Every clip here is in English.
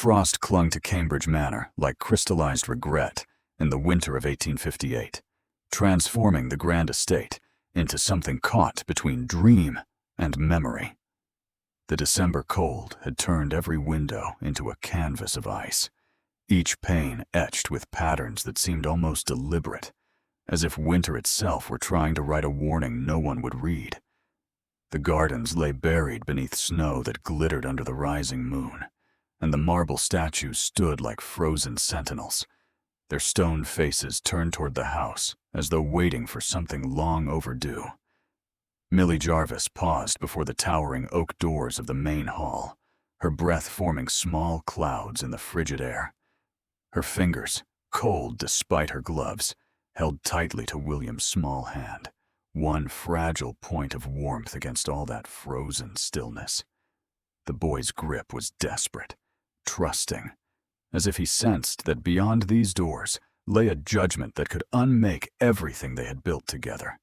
Frost clung to Cambridge Manor like crystallized regret in the winter of 1858, transforming the grand estate into something caught between dream and memory. The December cold had turned every window into a canvas of ice, each pane etched with patterns that seemed almost deliberate, as if winter itself were trying to write a warning no one would read. The gardens lay buried beneath snow that glittered under the rising moon, and the marble statues stood like frozen sentinels, their stone faces turned toward the house as though waiting for something long overdue. Millie Jarvis paused before the towering oak doors of the main hall, her breath forming small clouds in the frigid air. Her fingers, cold despite her gloves, held tightly to William's small hand, one fragile point of warmth against all that frozen stillness. The boy's grip was desperate, trusting, as if he sensed that beyond these doors lay a judgment that could unmake everything they had built together.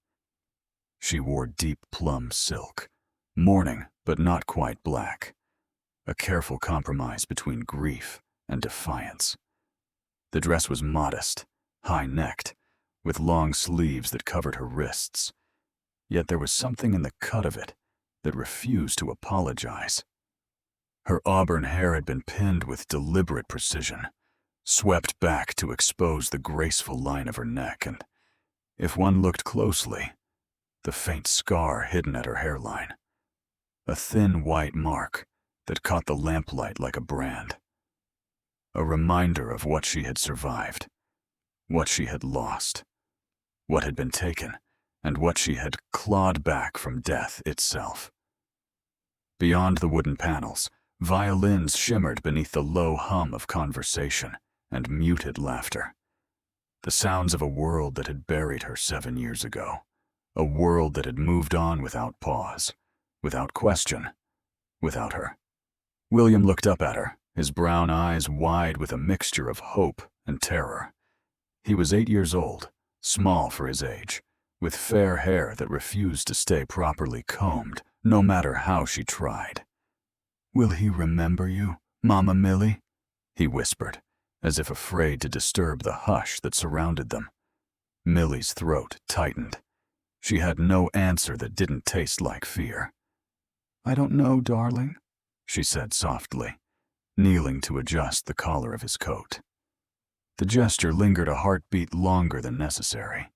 She wore deep plum silk, mourning but not quite black, a careful compromise between grief and defiance. The dress was modest, high-necked, with long sleeves that covered her wrists, yet there was something in the cut of it that refused to apologize. Her auburn hair had been pinned with deliberate precision, swept back to expose the graceful line of her neck, and, if one looked closely, the faint scar hidden at her hairline, a thin white mark that caught the lamplight like a brand. A reminder of what she had survived, what she had lost, what had been taken, and what she had clawed back from death itself. Beyond the wooden panels, violins shimmered beneath the low hum of conversation and muted laughter. The sounds of a world that had buried her 7 years ago, a world that had moved on without pause, without question, without her. William looked up at her, his brown eyes wide with a mixture of hope and terror. He was 8 years old, small for his age, with fair hair that refused to stay properly combed, no matter how she tried. "Will he remember you, Mama Millie?" he whispered, as if afraid to disturb the hush that surrounded them. Millie's throat tightened. She had no answer that didn't taste like fear. "I don't know, darling," she said softly, kneeling to adjust the collar of his coat. The gesture lingered a heartbeat longer than necessary,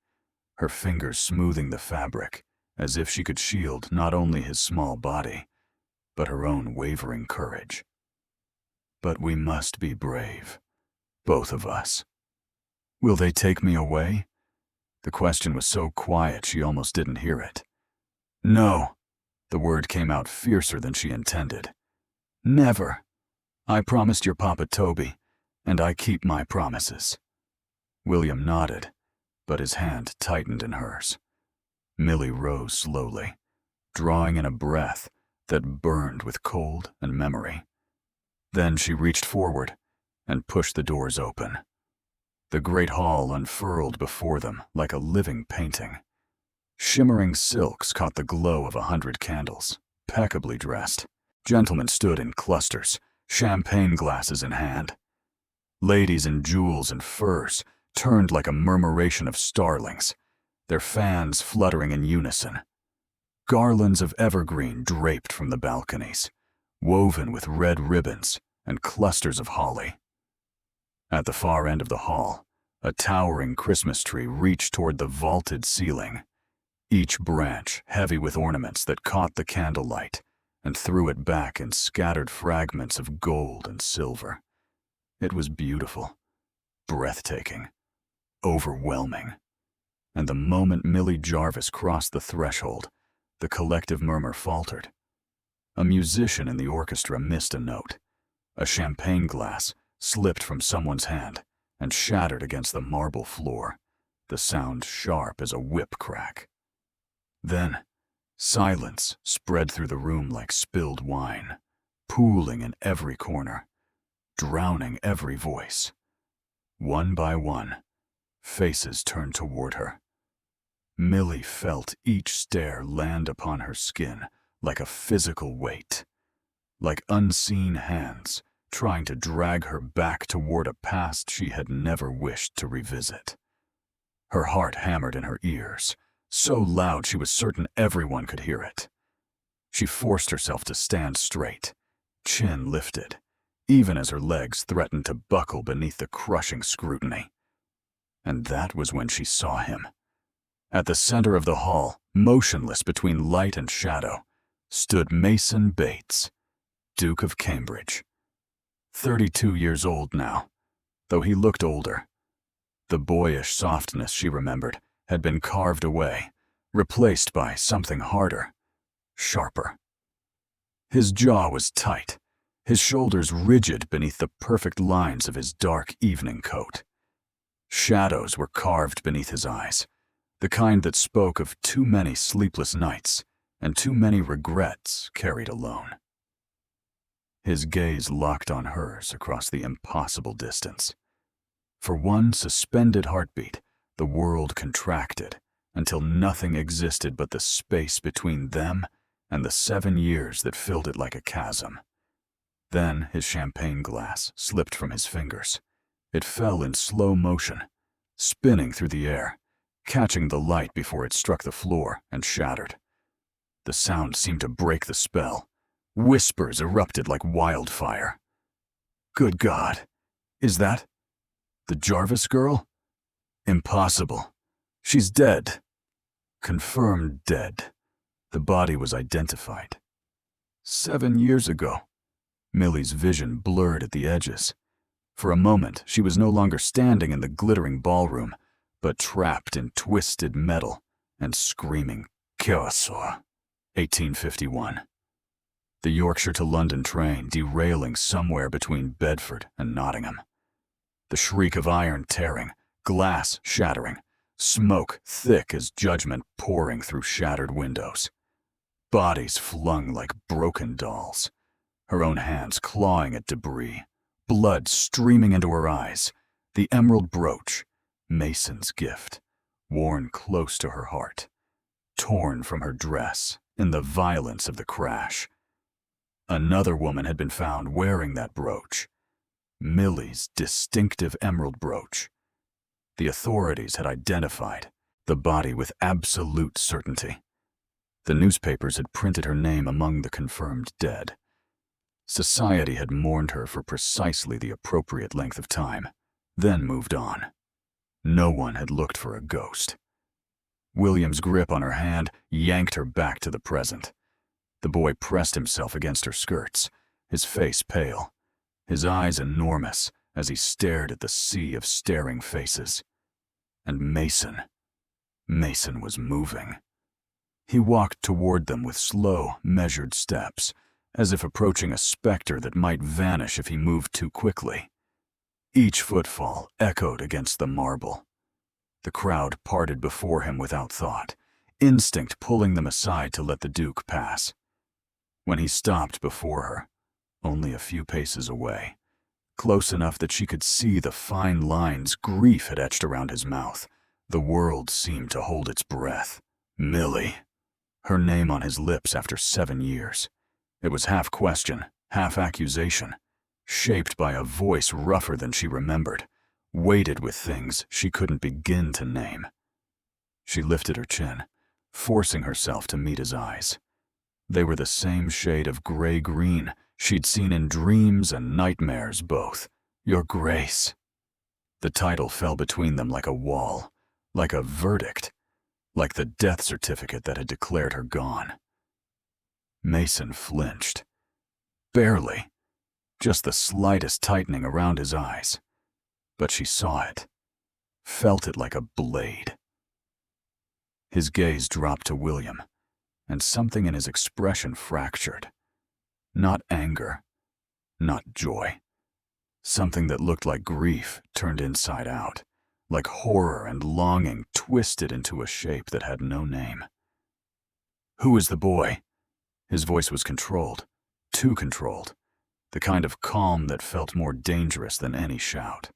her fingers smoothing the fabric as if she could shield not only his small body, but her own wavering courage. "But we must be brave, both of us. Will they take me away?" The question was so quiet she almost didn't hear it. "No." The word came out fiercer than she intended. "Never. I promised your Papa Toby, and I keep my promises." William nodded, but his hand tightened in hers. Millie rose slowly, drawing in a breath that burned with cold and memory. Then she reached forward and pushed the doors open. The great hall unfurled before them like a living painting. Shimmering silks caught the glow of 100 candles, impeccably dressed. Gentlemen stood in clusters, champagne glasses in hand. Ladies in jewels and furs turned like a murmuration of starlings, their fans fluttering in unison. Garlands of evergreen draped from the balconies, woven with red ribbons and clusters of holly. At the far end of the hall, a towering Christmas tree reached toward the vaulted ceiling, each branch heavy with ornaments that caught the candlelight and threw it back in scattered fragments of gold and silver. It was beautiful, breathtaking, overwhelming. And the moment Millie Jarvis crossed the threshold, the collective murmur faltered. A musician in the orchestra missed a note. A champagne glass slipped from someone's hand and shattered against the marble floor, the sound sharp as a whip crack. Then, silence spread through the room like spilled wine, pooling in every corner, drowning every voice. One by one, faces turned toward her. Millie felt each stare land upon her skin like a physical weight, like unseen hands trying to drag her back toward a past she had never wished to revisit. Her heart hammered in her ears, so loud she was certain everyone could hear it. She forced herself to stand straight, chin lifted, even as her legs threatened to buckle beneath the crushing scrutiny. And that was when she saw him. At the center of the hall, motionless between light and shadow, stood Mason Bates, Duke of Cambridge. 32 years old now, though he looked older. The boyish softness she remembered had been carved away, replaced by something harder, sharper. His jaw was tight, his shoulders rigid beneath the perfect lines of his dark evening coat. Shadows were carved beneath his eyes, the kind that spoke of too many sleepless nights and too many regrets carried alone. His gaze locked on hers across the impossible distance. For one suspended heartbeat, the world contracted until nothing existed but the space between them and the 7 years that filled it like a chasm. Then his champagne glass slipped from his fingers. It fell in slow motion, spinning through the air, catching the light before it struck the floor and shattered. The sound seemed to break the spell. Whispers erupted like wildfire. Good God, is that the Jarvis girl? Impossible. She's dead. Confirmed dead. The body was identified. 7 years ago. Millie's vision blurred at the edges. For a moment, she was no longer standing in the glittering ballroom, but trapped in twisted metal and screaming Kyoso. 1851. The Yorkshire to London train derailing somewhere between Bedford and Nottingham. The shriek of iron tearing, glass shattering, smoke thick as judgment pouring through shattered windows. Bodies flung like broken dolls, her own hands clawing at debris, blood streaming into her eyes, the emerald brooch, Mason's gift, worn close to her heart, torn from her dress in the violence of the crash. Another woman had been found wearing that brooch, Millie's distinctive emerald brooch. The authorities had identified the body with absolute certainty. The newspapers had printed her name among the confirmed dead. Society had mourned her for precisely the appropriate length of time, then moved on. No one had looked for a ghost. William's grip on her hand yanked her back to the present. The boy pressed himself against her skirts, his face pale, his eyes enormous as he stared at the sea of staring faces. And Mason was moving. He walked toward them with slow, measured steps, as if approaching a specter that might vanish if he moved too quickly. Each footfall echoed against the marble. The crowd parted before him without thought, instinct pulling them aside to let the Duke pass. When he stopped before her, only a few paces away, close enough that she could see the fine lines grief had etched around his mouth, the world seemed to hold its breath. Millie. Her name on his lips after 7 years. It was half question, half accusation, shaped by a voice rougher than she remembered, weighted with things she couldn't begin to name. She lifted her chin, forcing herself to meet his eyes. They were the same shade of gray-green she'd seen in dreams and nightmares both. Your Grace. The title fell between them like a wall, like a verdict, like the death certificate that had declared her gone. Mason flinched. Barely. Just the slightest tightening around his eyes. But she saw it, felt it like a blade. His gaze dropped to William, and something in his expression fractured. Not anger, not joy. Something that looked like grief turned inside out, like horror and longing twisted into a shape that had no name. Who is the boy? His voice was controlled, too controlled, the kind of calm that felt more dangerous than any shout.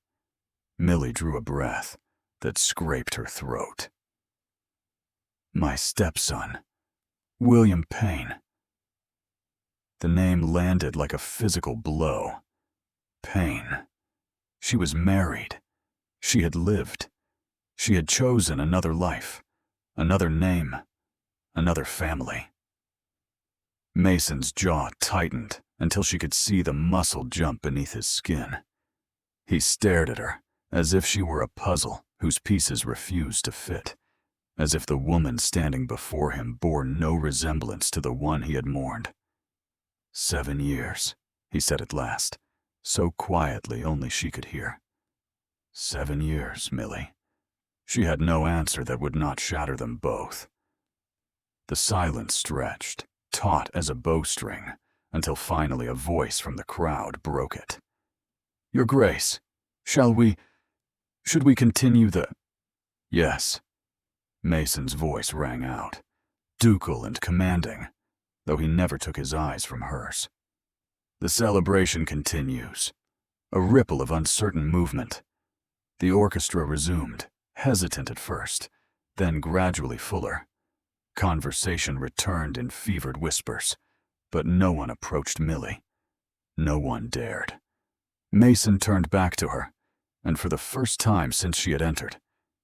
Millie drew a breath that scraped her throat. My stepson, William Payne. The name landed like a physical blow. pain. She was married. She had lived. She had chosen another life, another name, another family. Mason's jaw tightened until she could see the muscle jump beneath his skin. He stared at her as if she were a puzzle whose pieces refused to fit, as if the woman standing before him bore no resemblance to the one he had mourned. 7 years, he said at last, so quietly only she could hear. 7 years, Millie. She had no answer that would not shatter them both. The silence stretched, taut as a bowstring, until finally a voice from the crowd broke it. "Your Grace, should we continue the—" "Yes." Mason's voice rang out, ducal and commanding, though he never took his eyes from hers. "The celebration continues." A ripple of uncertain movement. The orchestra resumed, hesitant at first, then gradually fuller. Conversation returned in fevered whispers, but no one approached Millie. No one dared. Mason turned back to her, and for the first time since she had entered,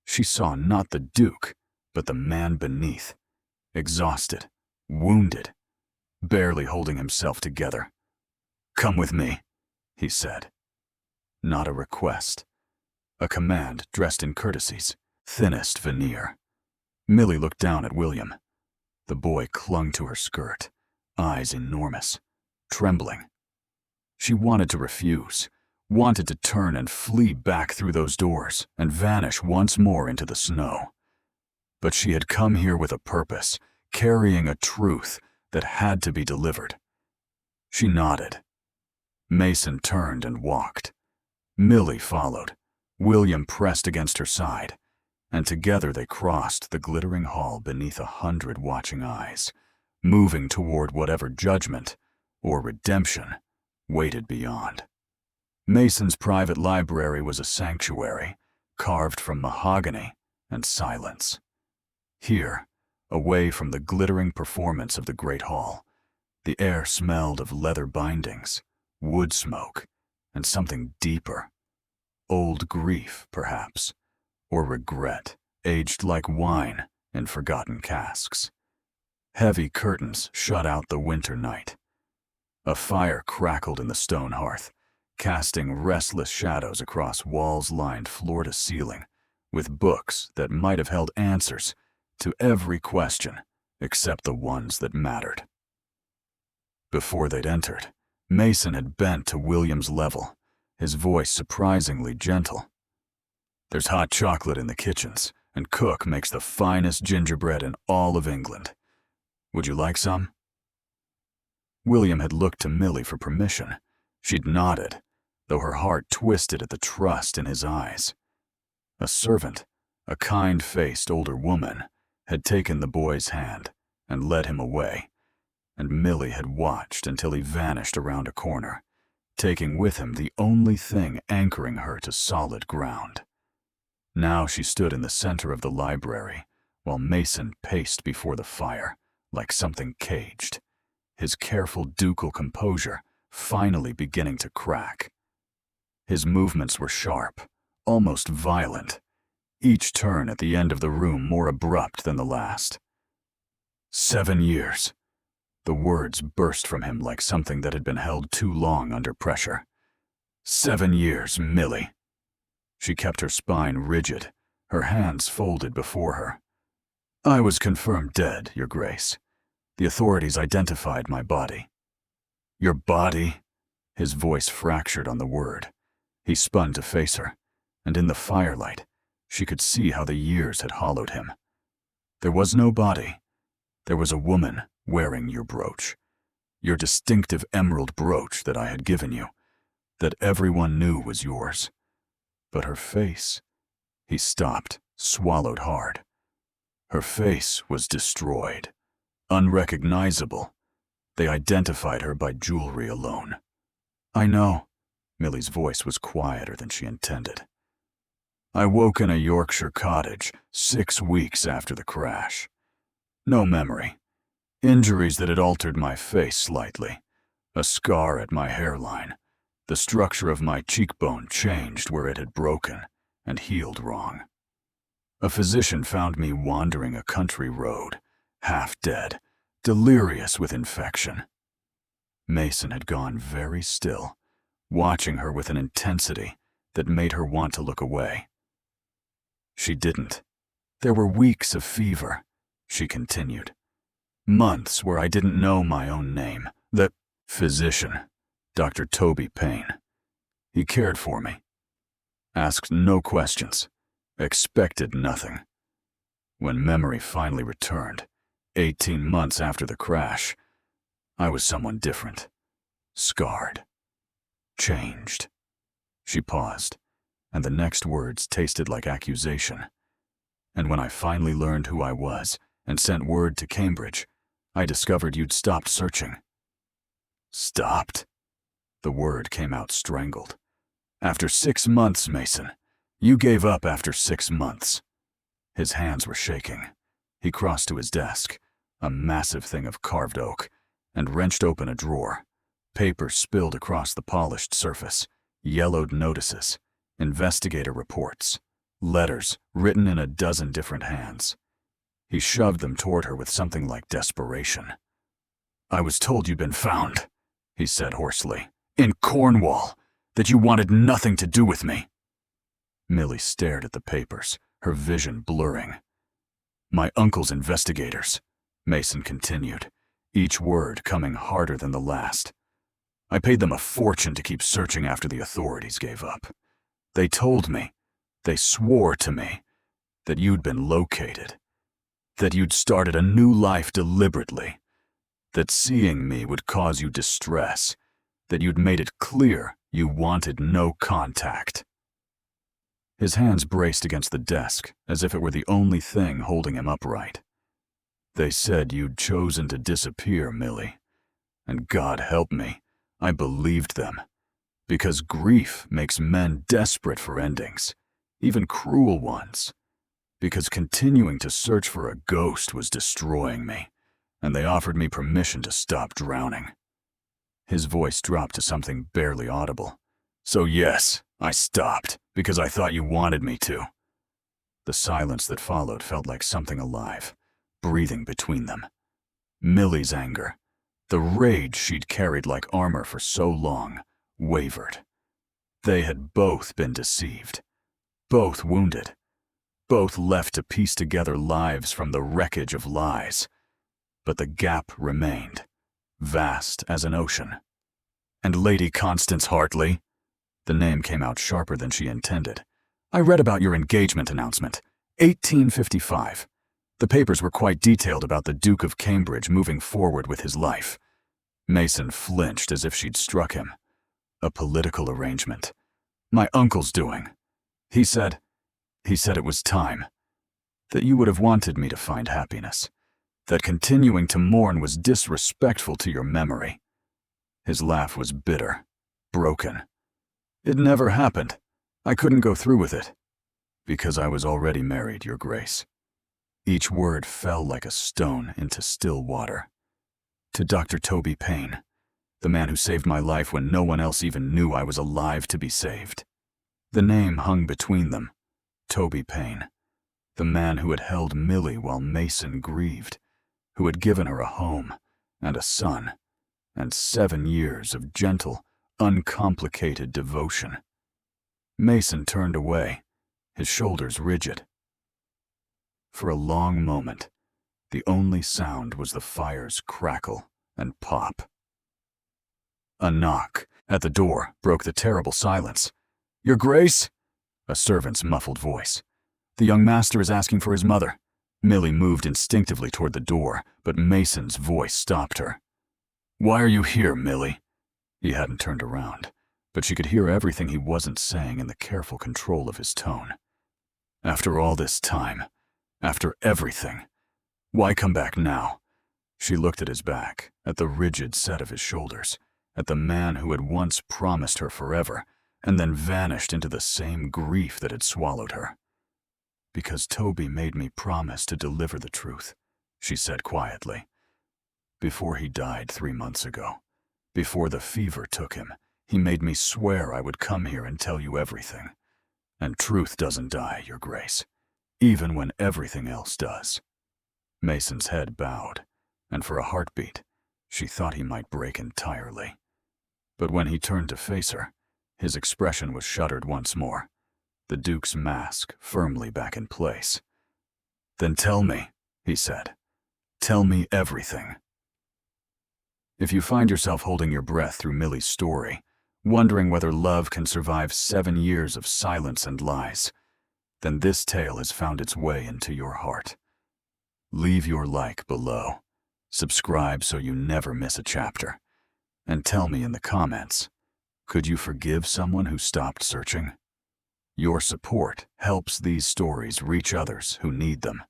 she saw not the Duke, but the man beneath, exhausted, wounded, barely holding himself together. "Come with me," he said. Not a request. A command dressed in courtesy's thinnest veneer. Millie looked down at William. The boy clung to her skirt, eyes enormous, trembling. She wanted to refuse, wanted to turn and flee back through those doors and vanish once more into the snow. But she had come here with a purpose, carrying a truth that had to be delivered. She nodded. Mason turned and walked. Millie followed. William pressed against her side, and together they crossed the glittering hall beneath 100 watching eyes, moving toward whatever judgment or redemption waited beyond. Mason's private library was a sanctuary, carved from mahogany and silence. Here, away from the glittering performance of the great hall, the air smelled of leather bindings, wood smoke, and something deeper. Old grief, perhaps, or regret, aged like wine in forgotten casks. Heavy curtains shut out the winter night. A fire crackled in the stone hearth, casting restless shadows across walls lined floor to ceiling, with books that might have held answers to every question except the ones that mattered. Before they'd entered, Mason had bent to William's level, his voice surprisingly gentle. "There's hot chocolate in the kitchens, and cook makes the finest gingerbread in all of England. Would you like some?" William had looked to Millie for permission. She'd nodded, though her heart twisted at the trust in his eyes. A servant, a kind-faced older woman, had taken the boy's hand and led him away, and Millie had watched until he vanished around a corner, taking with him the only thing anchoring her to solid ground. Now she stood in the center of the library, while Mason paced before the fire, like something caged, his careful ducal composure finally beginning to crack. His movements were sharp, almost violent, each turn at the end of the room more abrupt than the last. 7 years. The words burst from him like something that had been held too long under pressure. 7 years, Millie. She kept her spine rigid, her hands folded before her. "I was confirmed dead, Your Grace. The authorities identified my body." "Your body?" His voice fractured on the word. He spun to face her, and in the firelight, she could see how the years had hollowed him. "There was no body. There was a woman wearing your brooch, your distinctive emerald brooch that I had given you, that everyone knew was yours. But her face—" He stopped, swallowed hard. "Her face was destroyed, unrecognizable. They identified her by jewelry alone." "I know." Millie's voice was quieter than she intended. "I woke in a Yorkshire cottage 6 weeks after the crash. No memory. Injuries that had altered my face slightly. A scar at my hairline. The structure of my cheekbone changed where it had broken and healed wrong. A physician found me wandering a country road, half dead, delirious with infection. Mason had gone very still, watching her with an intensity that made her want to look away. She didn't. There were weeks of fever, she continued. Months where I didn't know my own name. The physician, Dr. Toby Payne. He cared for me. Asked no questions. Expected nothing. When memory finally returned, 18 months after the crash, I was someone different. Scarred. Changed. She paused, and the next words tasted like accusation. And when I finally learned who I was and sent word to Cambridge, I discovered you'd stopped searching. Stopped? The word came out strangled. After 6 months, Mason. You gave up after 6 months. His hands were shaking. He crossed to his desk, a massive thing of carved oak, and wrenched open a drawer. Paper spilled across the polished surface, yellowed notices, investigator reports, letters written in a dozen different hands. He shoved them toward her with something like desperation. I was told you'd been found, he said hoarsely, in Cornwall, that you wanted nothing to do with me. Millie stared at the papers, her vision blurring. My uncle's investigators, Mason continued, each word coming harder than the last. I paid them a fortune to keep searching after the authorities gave up. They told me, they swore to me, that you'd been located, that you'd started a new life deliberately, that seeing me would cause you distress, that you'd made it clear you wanted no contact. His hands braced against the desk as if it were the only thing holding him upright. They said you'd chosen to disappear, Millie. And God help me, I believed them. Because grief makes men desperate for endings, even cruel ones. Because continuing to search for a ghost was destroying me, and they offered me permission to stop drowning. His voice dropped to something barely audible. So yes, I stopped, because I thought you wanted me to. The silence that followed felt like something alive, breathing between them. Millie's anger, the rage she'd carried like armor for so long, wavered. They had both been deceived, both wounded, both left to piece together lives from the wreckage of lies. But the gap remained, vast as an ocean. And Lady Constance Hartley? The name came out sharper than she intended. I read about your engagement announcement, 1855. The papers were quite detailed about the Duke of Cambridge moving forward with his life. Mason flinched as if she'd struck him. A political arrangement. My uncle's doing. He said it was time. That you would have wanted me to find happiness. That continuing to mourn was disrespectful to your memory. His laugh was bitter, broken. It never happened. I couldn't go through with it. Because I was already married, Your Grace. Each word fell like a stone into still water. To Dr. Toby Payne, the man who saved my life when no one else even knew I was alive to be saved. The name hung between them, Toby Payne, the man who had held Millie while Mason grieved, who had given her a home and a son, and 7 years of gentle, uncomplicated devotion. Mason turned away, his shoulders rigid. For a long moment, the only sound was the fire's crackle and pop. A knock at the door broke the terrible silence. Your Grace? A servant's muffled voice. The young master is asking for his mother. Millie moved instinctively toward the door, but Mason's voice stopped her. Why are you here, Millie? He hadn't turned around, but she could hear everything he wasn't saying in the careful control of his tone. After all this time, after everything, why come back now? She looked at his back, at the rigid set of his shoulders, at the man who had once promised her forever, and then vanished into the same grief that had swallowed her. Because Toby made me promise to deliver the truth, she said quietly. Before he died 3 months ago, before the fever took him, He made me swear I would come here and tell you everything. And truth doesn't die, Your Grace, even when everything else does." Mason's head bowed, and for a heartbeat, she thought he might break entirely. But when he turned to face her, his expression was shuttered once more, the Duke's mask firmly back in place. "Then tell me," he said. "Tell me everything." If you find yourself holding your breath through Millie's story, wondering whether love can survive 7 years of silence and lies, then this tale has found its way into your heart. Leave your like below, subscribe so you never miss a chapter, and tell me in the comments, could you forgive someone who stopped searching? Your support helps these stories reach others who need them.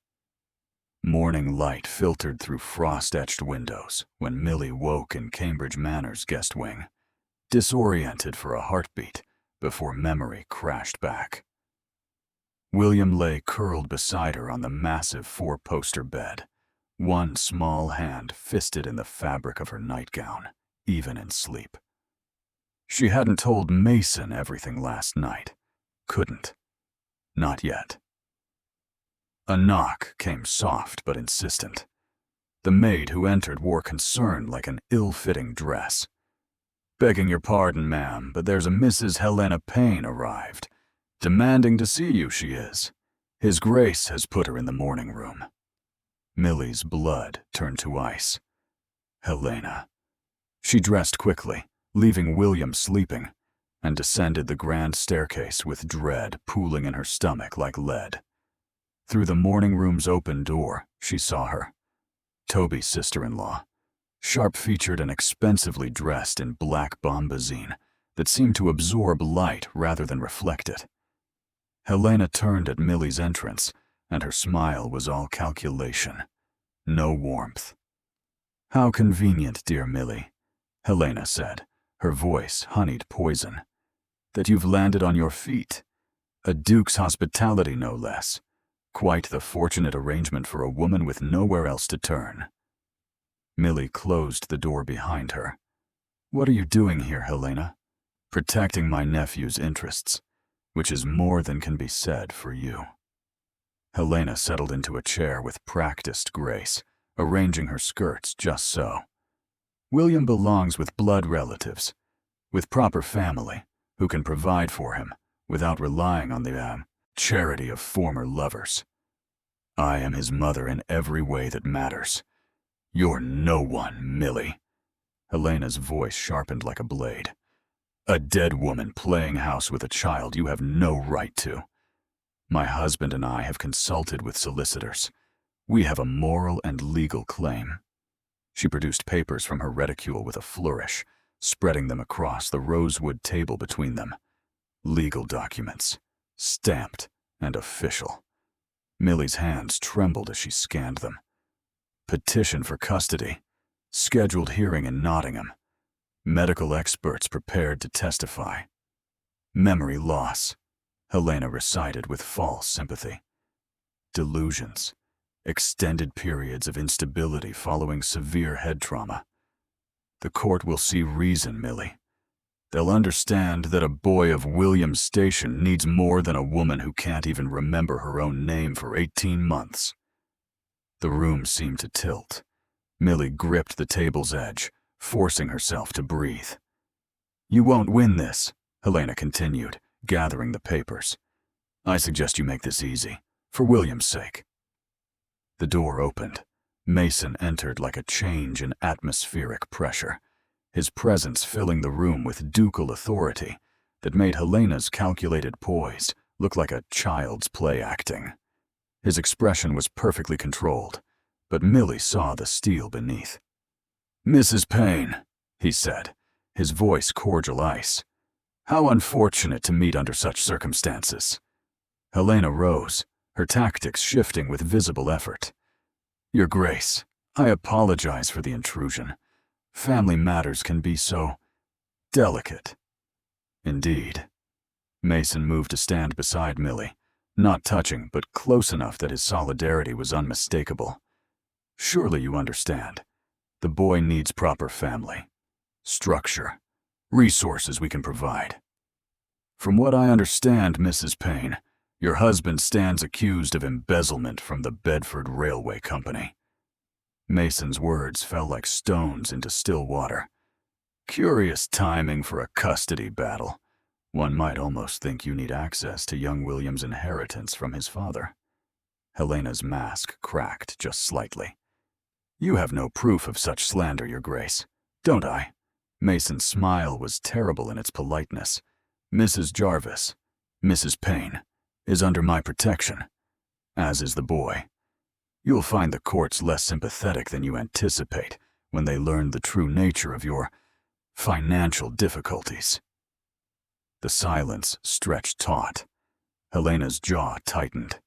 Morning light filtered through frost-etched windows when Millie woke in Cambridge Manor's guest wing, disoriented for a heartbeat before memory crashed back. William lay curled beside her on the massive 4-poster bed, one small hand fisted in the fabric of her nightgown, even in sleep. She hadn't told Mason everything last night. Couldn't. Not yet. A knock came soft but insistent. The maid who entered wore concern like an ill-fitting dress. "Begging your pardon, ma'am, but there's a Mrs. Helena Payne arrived. Demanding to see you, she is. His Grace has put her in the morning room." Millie's blood turned to ice. Helena. She dressed quickly, leaving William sleeping, and descended the grand staircase with dread pooling in her stomach like lead. Through the morning room's open door, she saw her. Toby's sister-in-law, sharp-featured and expensively dressed in black bombazine that seemed to absorb light rather than reflect it. Helena turned at Millie's entrance, and her smile was all calculation, no warmth. "How convenient, dear Millie," Helena said, her voice honeyed poison, "that you've landed on your feet. A duke's hospitality, no less. Quite the fortunate arrangement for a woman with nowhere else to turn." Millie closed the door behind her. "What are you doing here, Helena?" "Protecting my nephew's interests, which is more than can be said for you." Helena settled into a chair with practiced grace, arranging her skirts just so. "William belongs with blood relatives, with proper family, who can provide for him without relying on the charity of former lovers. I am his mother in every way that matters. You're no one, Millie." Helena's voice sharpened like a blade. "A dead woman playing house with a child you have no right to. My husband and I have consulted with solicitors. We have a moral and legal claim." She produced papers from her reticule with a flourish, spreading them across the rosewood table between them. Legal documents, stamped and official. Millie's hands trembled as she scanned them. Petition for custody, scheduled hearing in Nottingham, medical experts prepared to testify. Memory loss, Helena recited with false sympathy. Delusions, extended periods of instability following severe head trauma. The court will see reason, Millie. They'll understand that a boy of William's station needs more than a woman who can't even remember her own name for 18 months. The room seemed to tilt. Millie gripped the table's edge, forcing herself to breathe. "You won't win this," Helena continued, gathering the papers. "I suggest you make this easy, for William's sake." The door opened. Mason entered like a change in atmospheric pressure, his presence filling the room with ducal authority that made Helena's calculated poise look like a child's play acting. His expression was perfectly controlled, but Millie saw the steel beneath. "Mrs. Payne," he said, his voice cordial ice. "How unfortunate to meet under such circumstances." Helena rose, her tactics shifting with visible effort. "Your Grace, I apologize for the intrusion. Family matters can be so delicate." "Indeed." Mason moved to stand beside Millie, not touching but close enough that his solidarity was unmistakable. "Surely you understand. The boy needs proper family, structure, resources we can provide. From what I understand, Mrs. Payne, your husband stands accused of embezzlement from the Bedford Railway Company." Mason's words fell like stones into still water. Curious timing for a custody battle. One might almost think you need access to young William's inheritance from his father. Helena's mask cracked just slightly. "You have no proof of such slander, Your Grace, don't I?" Mason's smile was terrible in its politeness. "Mrs. Jarvis, Mrs. Payne, is under my protection, as is the boy. You'll find the courts less sympathetic than you anticipate when they learn the true nature of your financial difficulties." The silence stretched taut. Helena's jaw tightened.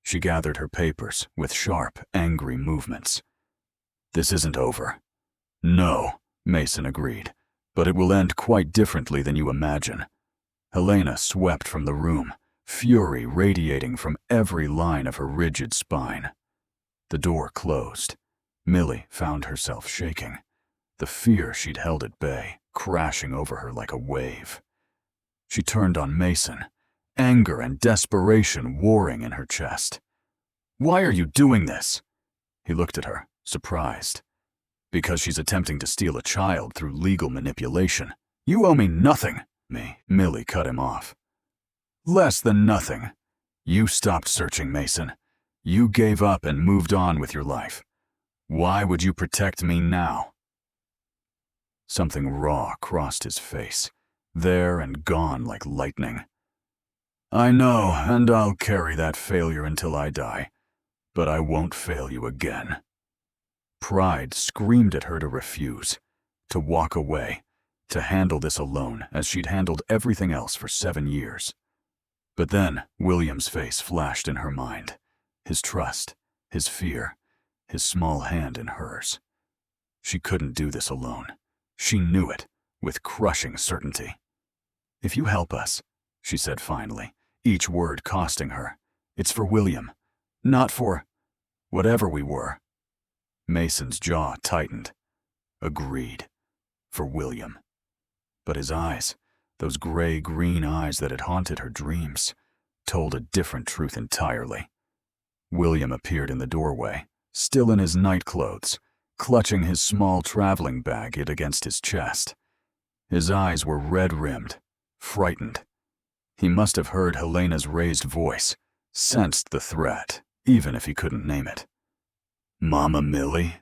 She gathered her papers with sharp, angry movements. "This isn't over." "No," Mason agreed, "but it will end quite differently than you imagine." Helena swept from the room, fury radiating from every line of her rigid spine. The door closed. Millie found herself shaking, the fear she'd held at bay crashing over her like a wave. She turned on Mason, anger and desperation warring in her chest. "Why are you doing this?" He looked at her, surprised. "Because she's attempting to steal a child through legal manipulation. You owe me nothing." Millie cut him off. "Less than nothing. You stopped searching, Mason. You gave up and moved on with your life. Why would you protect me now?" Something raw crossed his face, there and gone like lightning. "I know, and I'll carry that failure until I die, but I won't fail you again." Pride screamed at her to refuse, to walk away, to handle this alone as she'd handled everything else for 7 years. But then William's face flashed in her mind, his trust, his fear, his small hand in hers. She couldn't do this alone. She knew it, with crushing certainty. "If you help us," she said finally, each word costing her, "it's for William, not for whatever we were." Mason's jaw tightened. Agreed. For William. But his eyes, those gray-green eyes that had haunted her dreams, told a different truth entirely. William appeared in the doorway, still in his nightclothes, clutching his small traveling bag against his chest. His eyes were red-rimmed, frightened. He must have heard Helena's raised voice, sensed the threat, even if he couldn't name it. "Mama Millie?"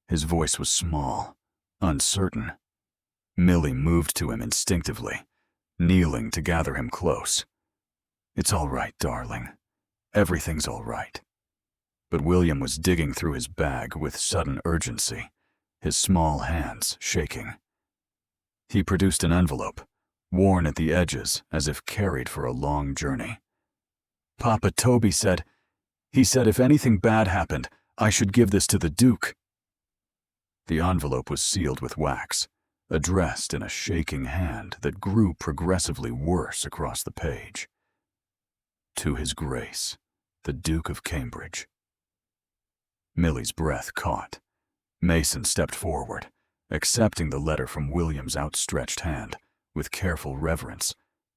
His voice was small, uncertain. Millie moved to him instinctively, kneeling to gather him close. "It's all right, darling. Everything's all right." But William was digging through his bag with sudden urgency, his small hands shaking. He produced an envelope, worn at the edges as if carried for a long journey. "Papa Toby said if anything bad happened, I should give this to the Duke." The envelope was sealed with wax, addressed in a shaking hand that grew progressively worse across the page. "To His Grace, the Duke of Cambridge." Millie's breath caught. Mason stepped forward, accepting the letter from William's outstretched hand with careful reverence,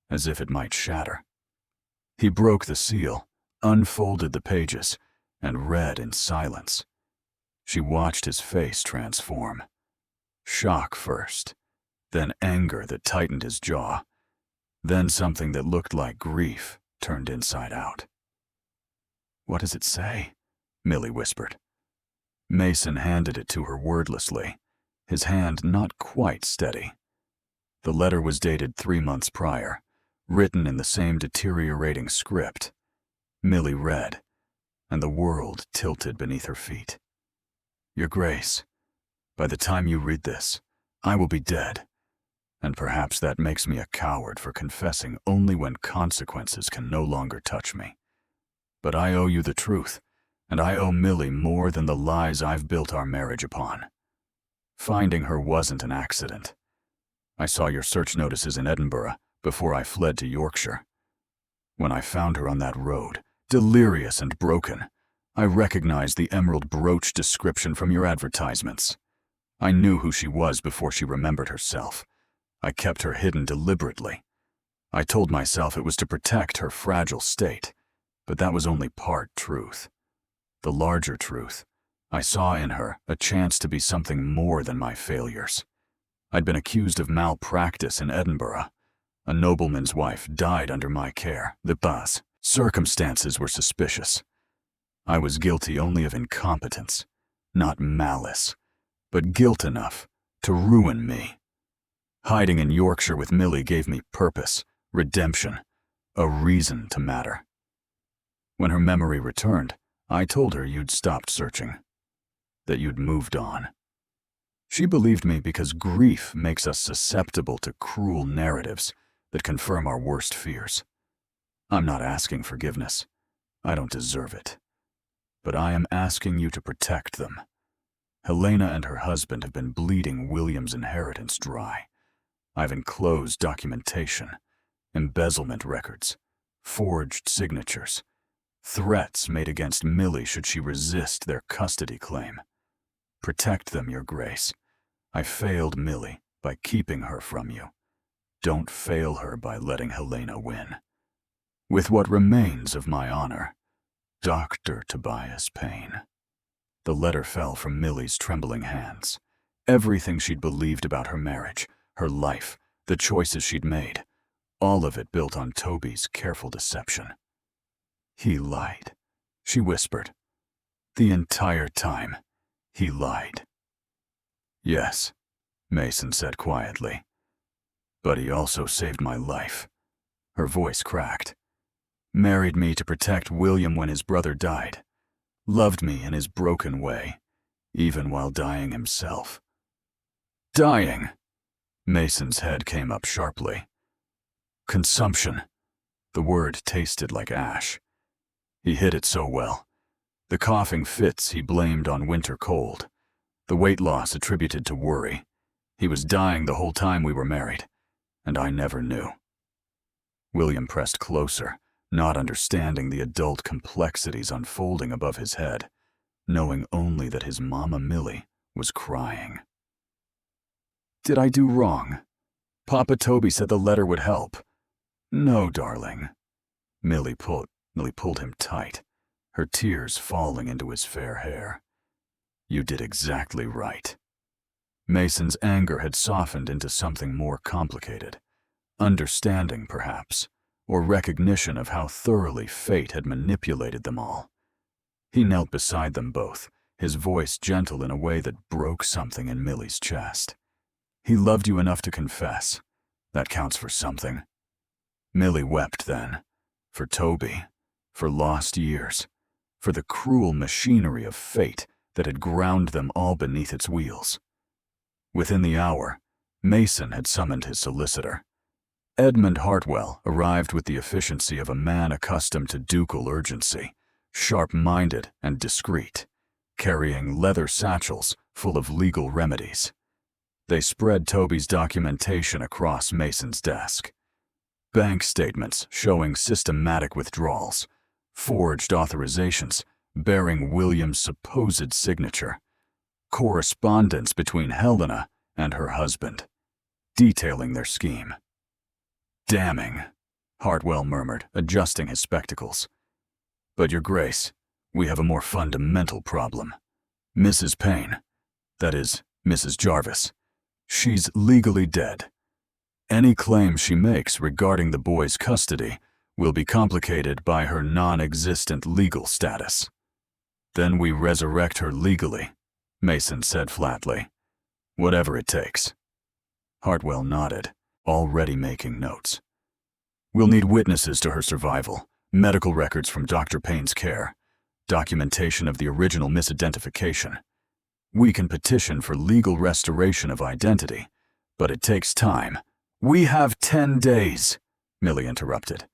as if it might shatter. He broke the seal, unfolded the pages, and read in silence. She watched his face transform. Shock first, then anger that tightened his jaw, then something that looked like grief turned inside out. "What does it say?" Millie whispered. Mason handed it to her wordlessly, his hand not quite steady. The letter was dated 3 months prior, written in the same deteriorating script. Millie read, and the world tilted beneath her feet. "Your Grace, by the time you read this, I will be dead, and perhaps that makes me a coward for confessing only when consequences can no longer touch me. But I owe you the truth, and I owe Millie more than the lies I've built our marriage upon. Finding her wasn't an accident. I saw your search notices in Edinburgh before I fled to Yorkshire. When I found her on that road, delirious and broken, I recognized the emerald brooch description from your advertisements. I knew who she was before she remembered herself. I kept her hidden deliberately. I told myself it was to protect her fragile state, but that was only part truth. The larger truth, I saw in her a chance to be something more than my failures. I'd been accused of malpractice in Edinburgh. A nobleman's wife died under my care. The circumstances were suspicious. I was guilty only of incompetence, not malice, but guilt enough to ruin me. Hiding in Yorkshire with Millie gave me purpose, redemption, a reason to matter. When her memory returned, I told her you'd stopped searching, that you'd moved on. She believed me because grief makes us susceptible to cruel narratives that confirm our worst fears. I'm not asking forgiveness. I don't deserve it. But I am asking you to protect them. Helena and her husband have been bleeding William's inheritance dry. I've enclosed documentation, embezzlement records, forged signatures, threats made against Millie should she resist their custody claim. Protect them, Your Grace. I failed Millie by keeping her from you. Don't fail her by letting Helena win. With what remains of my honor, Dr. Tobias Payne. The letter fell from Millie's trembling hands. Everything she'd believed about her marriage, her life, the choices she'd made, all of it built on Toby's careful deception. He lied, she whispered. The entire time, he lied. Yes, Mason said quietly. But he also saved my life. Her voice cracked. Married me to protect William when his brother died. Loved me in his broken way, even while dying himself. Dying! Mason's head came up sharply. Consumption. The word tasted like ash. He hid it so well. The coughing fits he blamed on winter cold. The weight loss attributed to worry. He was dying the whole time we were married, and I never knew. William pressed closer, not understanding the adult complexities unfolding above his head, knowing only that his mama Millie was crying. Did I do wrong? Papa Toby said the letter would help. No, darling. Millie pulled him tight, her tears falling into his fair hair. You did exactly right. Mason's anger had softened into something more complicated. Understanding, perhaps, or recognition of how thoroughly fate had manipulated them all. He knelt beside them both, his voice gentle in a way that broke something in Millie's chest. He loved you enough to confess. That counts for something. Millie wept then. For Toby. For lost years. For the cruel machinery of fate that had ground them all beneath its wheels. Within the hour, Mason had summoned his solicitor. Edmund Hartwell arrived with the efficiency of a man accustomed to ducal urgency, sharp-minded and discreet, carrying leather satchels full of legal remedies. They spread Toby's documentation across Mason's desk. Bank statements showing systematic withdrawals, forged authorizations bearing William's supposed signature, correspondence between Helena and her husband, detailing their scheme. Damning, Hartwell murmured, adjusting his spectacles. But Your Grace, we have a more fundamental problem. Mrs. Payne, that is, Mrs. Jarvis, she's legally dead. Any claim she makes regarding the boy's custody will be complicated by her non-existent legal status. Then we resurrect her legally, Mason said flatly. Whatever it takes. Hartwell nodded, already making notes. We'll need witnesses to her survival, medical records from Dr. Payne's care, documentation of the original misidentification. We can petition for legal restoration of identity, but it takes time. We have 10 days, Millie interrupted.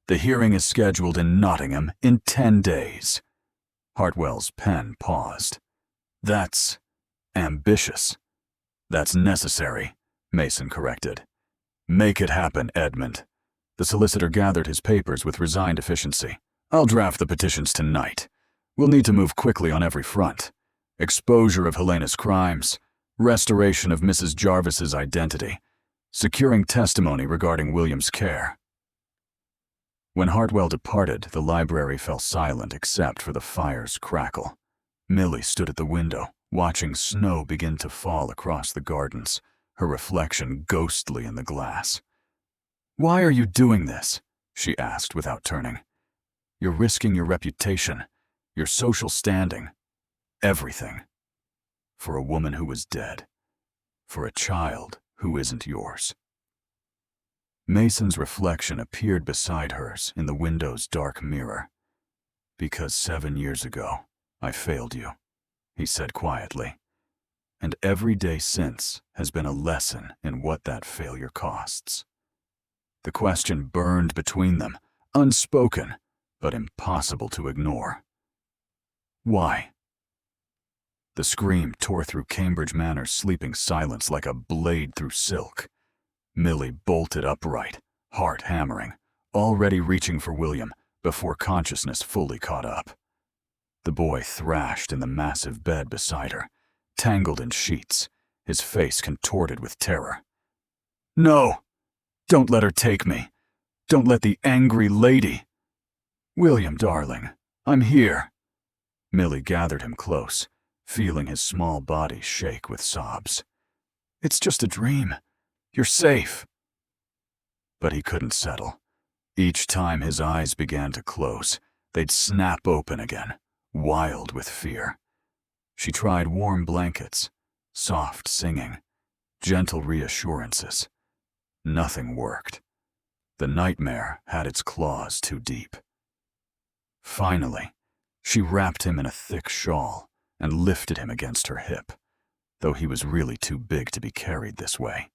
The hearing is scheduled in Nottingham in 10 days. Hartwell's pen paused. That's ambitious. That's necessary, Mason corrected. Make it happen, Edmund. The solicitor gathered his papers with resigned efficiency. I'll draft the petitions tonight. We'll need to move quickly on every front. Exposure of Helena's crimes, restoration of Mrs. Jarvis's identity, securing testimony regarding William's care. When Hartwell departed, the library fell silent except for the fire's crackle. Millie stood at the window, watching snow begin to fall across the gardens, her reflection ghostly in the glass. "Why are you doing this?" she asked without turning. "You're risking your reputation, your social standing, everything. For a woman who is dead. For a child who isn't yours." Mason's reflection appeared beside hers in the window's dark mirror. "Because 7 years ago, I failed you," he said quietly. "And every day since has been a lesson in what that failure costs." The question burned between them, unspoken, but impossible to ignore. "Why?" The scream tore through Cambridge Manor's sleeping silence like a blade through silk. Millie bolted upright, heart hammering, already reaching for William before consciousness fully caught up. The boy thrashed in the massive bed beside her, tangled in sheets, his face contorted with terror. "No! Don't let her take me! Don't let the angry lady—" "William, darling, I'm here." Millie gathered him close, feeling his small body shake with sobs. "It's just a dream. You're safe." But he couldn't settle. Each time his eyes began to close, they'd snap open again, wild with fear. She tried warm blankets, soft singing, gentle reassurances. Nothing worked. The nightmare had its claws too deep. Finally, she wrapped him in a thick shawl and lifted him against her hip, though he was really too big to be carried this way.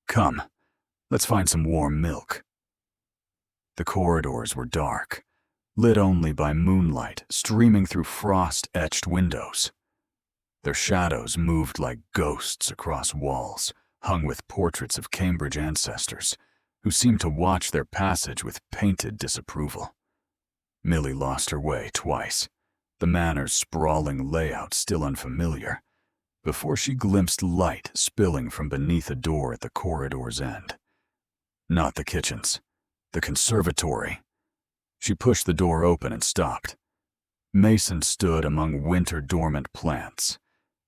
"Come, let's find some warm milk." The corridors were dark, lit only by moonlight streaming through frost-etched windows. Their shadows moved like ghosts across walls hung with portraits of Cambridge ancestors who seemed to watch their passage with painted disapproval. Millie lost her way twice, the Manor's sprawling layout still unfamiliar, before she glimpsed light spilling from beneath a door at the corridor's end. Not the kitchens, the conservatory. She pushed the door open and stopped. Mason stood among winter-dormant plants,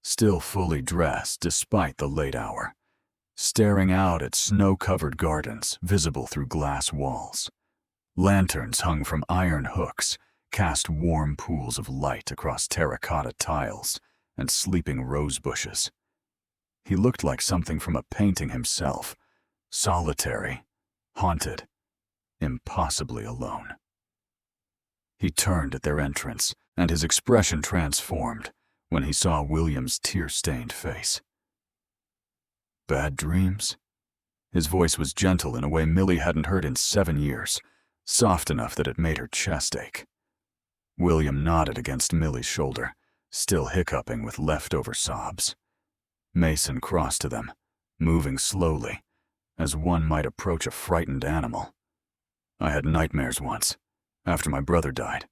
still fully dressed despite the late hour, staring out at snow-covered gardens visible through glass walls. Lanterns hung from iron hooks cast warm pools of light across terracotta tiles and sleeping rose bushes. He looked like something from a painting himself, solitary, haunted, impossibly alone. He turned at their entrance, and his expression transformed when he saw William's tear-stained face. "Bad dreams?" His voice was gentle in a way Millie hadn't heard in 7 years, soft enough that it made her chest ache. William nodded against Millie's shoulder, still hiccuping with leftover sobs. Mason crossed to them, moving slowly, as one might approach a frightened animal. "I had nightmares once, after my brother died.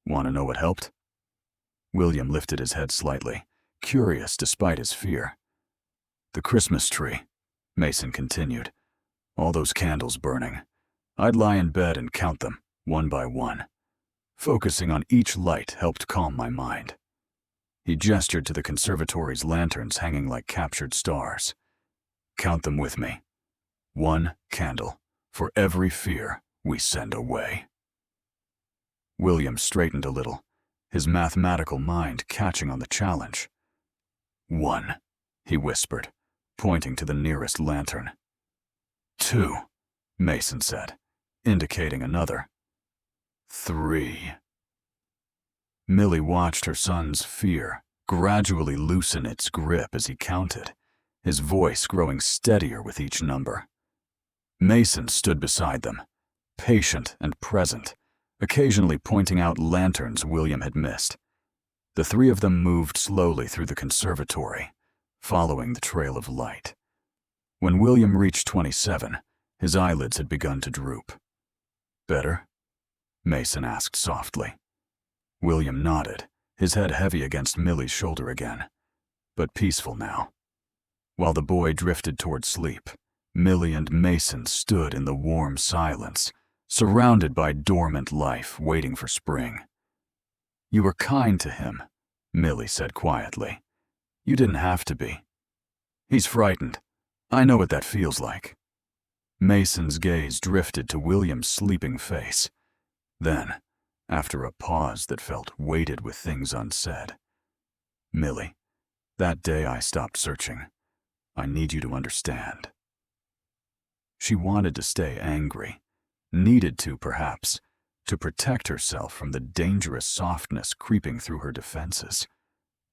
Want to know what helped?" William lifted his head slightly, curious despite his fear. "The Christmas tree," Mason continued. "All those candles burning. I'd lie in bed and count them, one by one. Focusing on each light helped calm my mind." He gestured to the conservatory's lanterns hanging like captured stars. "Count them with me. 1 candle for every fear we send away." William straightened a little, his mathematical mind catching on the challenge. 1, he whispered, pointing to the nearest lantern. 2, Mason said, indicating another. 3. Millie watched her son's fear gradually loosen its grip as he counted, his voice growing steadier with each number. Mason stood beside them, patient and present, occasionally pointing out lanterns William had missed. The three of them moved slowly through the conservatory, following the trail of light. When William reached 27, his eyelids had begun to droop. "Better?" Mason asked softly. William nodded, his head heavy against Millie's shoulder again, but peaceful now. While the boy drifted toward sleep, Millie and Mason stood in the warm silence, surrounded by dormant life waiting for spring. "You were kind to him," Millie said quietly. "You didn't have to be. He's frightened. I know what that feels like." Mason's gaze drifted to William's sleeping face. Then, after a pause that felt weighted with things unsaid, "Millie, that day I stopped searching. I need you to understand." She wanted to stay angry, needed to, perhaps, to protect herself from the dangerous softness creeping through her defenses.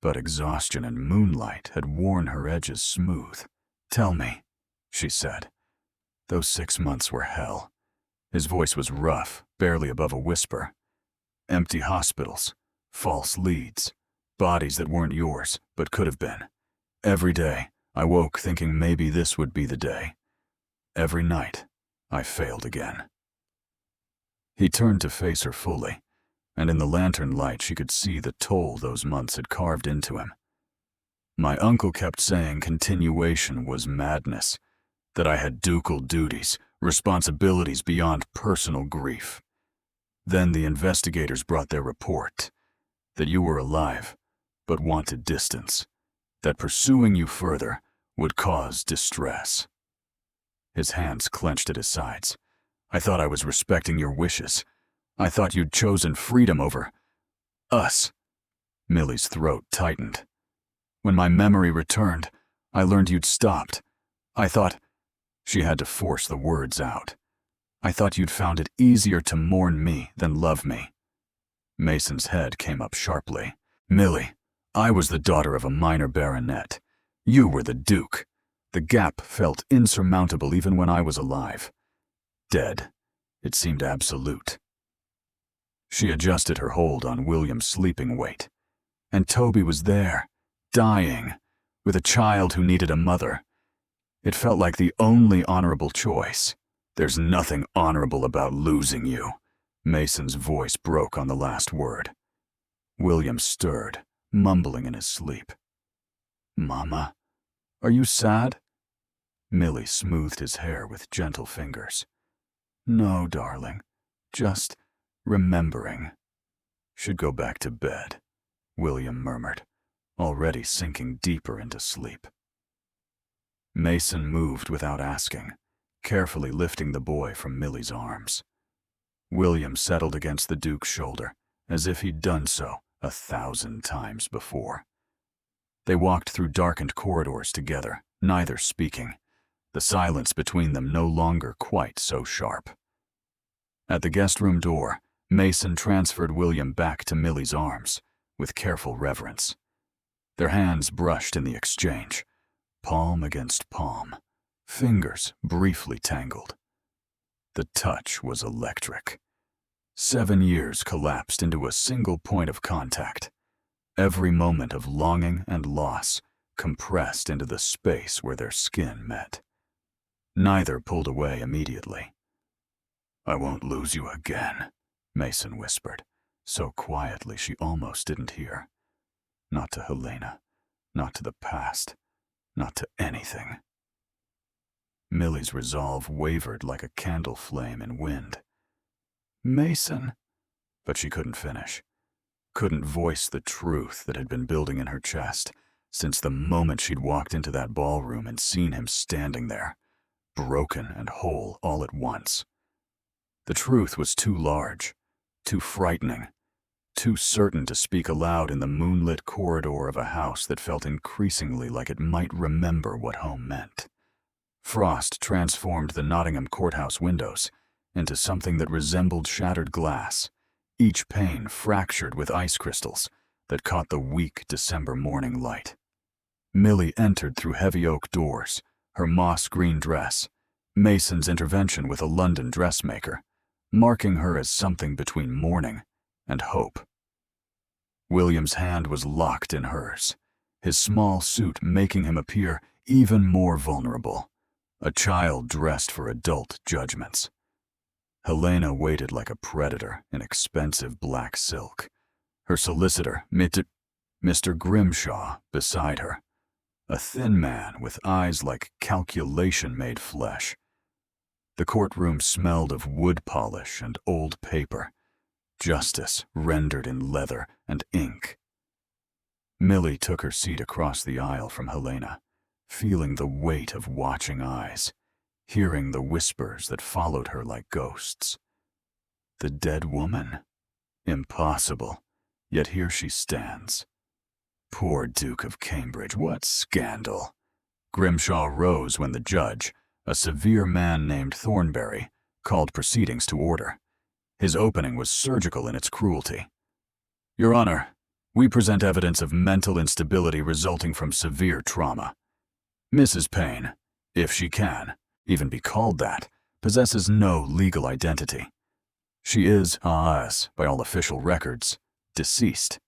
But exhaustion and moonlight had worn her edges smooth. "Tell me," she said. "Those 6 months were hell." His voice was rough, barely above a whisper. "Empty hospitals, false leads, bodies that weren't yours, but could have been. Every day, I woke thinking maybe this would be the day. Every night, I failed again." He turned to face her fully, and in the lantern light she could see the toll those months had carved into him. "My uncle kept saying continuation was madness, that I had ducal duties, responsibilities beyond personal grief. Then the investigators brought their report, that you were alive, but wanted distance, that pursuing you further would cause distress." His hands clenched at his sides. "I thought I was respecting your wishes. I thought you'd chosen freedom over us." Millie's throat tightened. "When my memory returned, I learned you'd stopped. I thought—" She had to force the words out. "I thought you'd found it easier to mourn me than love me." Mason's head came up sharply. "Millie, I was the daughter of a minor baronet. You were the duke. The gap felt insurmountable even when I was alive. Dead, it seemed absolute." She adjusted her hold on William's sleeping weight. And Toby was there, dying, with a child who needed a mother. It felt like the only honorable choice. "There's nothing honorable about losing you." Mason's voice broke on the last word. William stirred, mumbling in his sleep. "Mama, are you sad?" Millie smoothed his hair with gentle fingers. "No, darling, just remembering." "Should go back to bed," William murmured, already sinking deeper into sleep. Mason moved without asking, carefully lifting the boy from Millie's arms. William settled against the Duke's shoulder, as if he'd done so 1,000 times before. They walked through darkened corridors together, neither speaking, the silence between them no longer quite so sharp. At the guest room door, Mason transferred William back to Millie's arms, with careful reverence. Their hands brushed in the exchange, palm against palm, fingers briefly tangled. The touch was electric. 7 years collapsed into a single point of contact. Every moment of longing and loss compressed into the space where their skin met. Neither pulled away immediately. "I won't lose you again," Mason whispered, so quietly she almost didn't hear. "Not to Helena, not to the past, not to anything." Millie's resolve wavered like a candle flame in wind. "Mason," but she couldn't finish. Couldn't voice the truth that had been building in her chest since the moment she'd walked into that ballroom and seen him standing there, broken and whole all at once. The truth was too large, too frightening, too certain to speak aloud in the moonlit corridor of a house that felt increasingly like it might remember what home meant. Frost transformed the Nottingham courthouse windows into something that resembled shattered glass, each pane fractured with ice crystals that caught the weak December morning light. Millie entered through heavy oak doors, her moss-green dress, Mason's intervention with a London dressmaker, marking her as something between mourning and hope. William's hand was locked in hers, his small suit making him appear even more vulnerable, a child dressed for adult judgments. Helena waited like a predator in expensive black silk, her solicitor, Mr. Grimshaw, beside her, a thin man with eyes like calculation-made flesh. The courtroom smelled of wood polish and old paper, justice rendered in leather and ink. Millie took her seat across the aisle from Helena, feeling the weight of watching eyes, hearing the whispers that followed her like ghosts. The dead woman? Impossible, yet here she stands. Poor Duke of Cambridge, what scandal! Grimshaw rose when the judge, a severe man named Thornbury, called proceedings to order. His opening was surgical in its cruelty. Your Honor, we present evidence of mental instability resulting from severe trauma. Mrs. Payne, if she can even be called that, possesses no legal identity. She is, by all official records, deceased.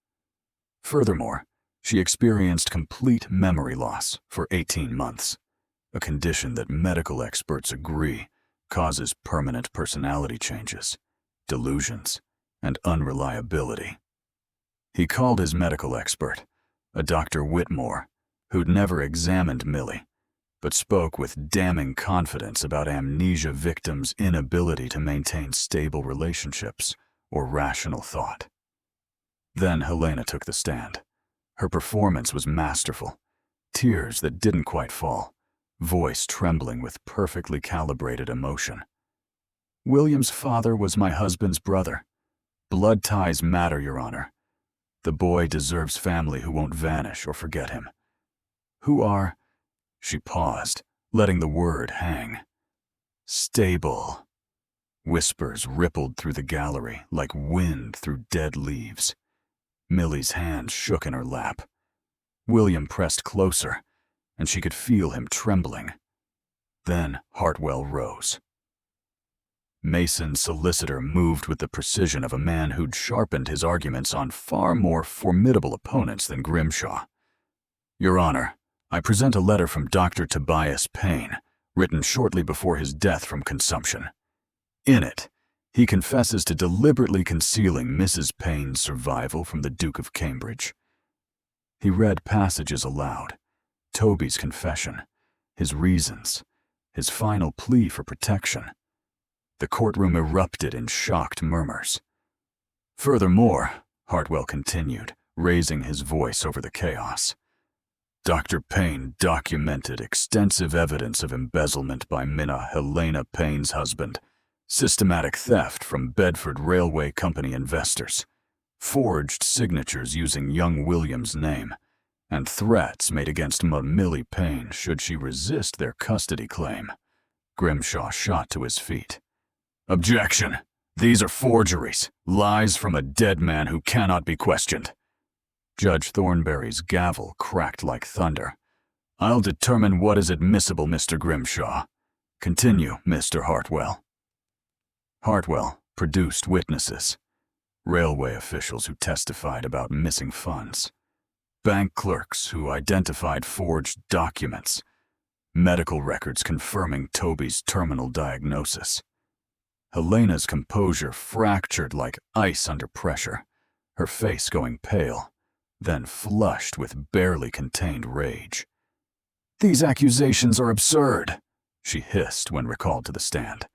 Furthermore, she experienced complete memory loss for 18 months, a condition that medical experts agree causes permanent personality changes, delusions, and unreliability. He called his medical expert, a Dr. Whitmore, who'd never examined Millie, but spoke with damning confidence about amnesia victims' inability to maintain stable relationships or rational thought. Then Helena took the stand. Her performance was masterful, tears that didn't quite fall, voice trembling with perfectly calibrated emotion. William's father was my husband's brother. Blood ties matter, Your Honor. The boy deserves family who won't vanish or forget him. Who are... She paused, letting the word hang. Stable. Whispers rippled through the gallery like wind through dead leaves. Millie's hand shook in her lap. William pressed closer, and she could feel him trembling. Then Hartwell rose. Mason's solicitor moved with the precision of a man who'd sharpened his arguments on far more formidable opponents than Grimshaw. Your Honor, I present a letter from Dr. Tobias Payne, written shortly before his death from consumption. In it, he confesses to deliberately concealing Mrs. Payne's survival from the Duke of Cambridge. He read passages aloud, Toby's confession, his reasons, his final plea for protection. The courtroom erupted in shocked murmurs. Furthermore, Hartwell continued, raising his voice over the chaos, Dr. Payne documented extensive evidence of embezzlement by Minna Helena Payne's husband, systematic theft from Bedford Railway Company investors, forged signatures using young William's name, and threats made against Millie Payne should she resist their custody claim. Grimshaw shot to his feet. Objection! These are forgeries, lies from a dead man who cannot be questioned. Judge Thornbury's gavel cracked like thunder. I'll determine what is admissible, Mr. Grimshaw. Continue, Mr. Hartwell. Hartwell produced witnesses, railway officials who testified about missing funds, bank clerks who identified forged documents, medical records confirming Toby's terminal diagnosis. Helena's composure fractured like ice under pressure, her face going pale, then flushed with barely contained rage. These accusations are absurd, she hissed when recalled to the stand.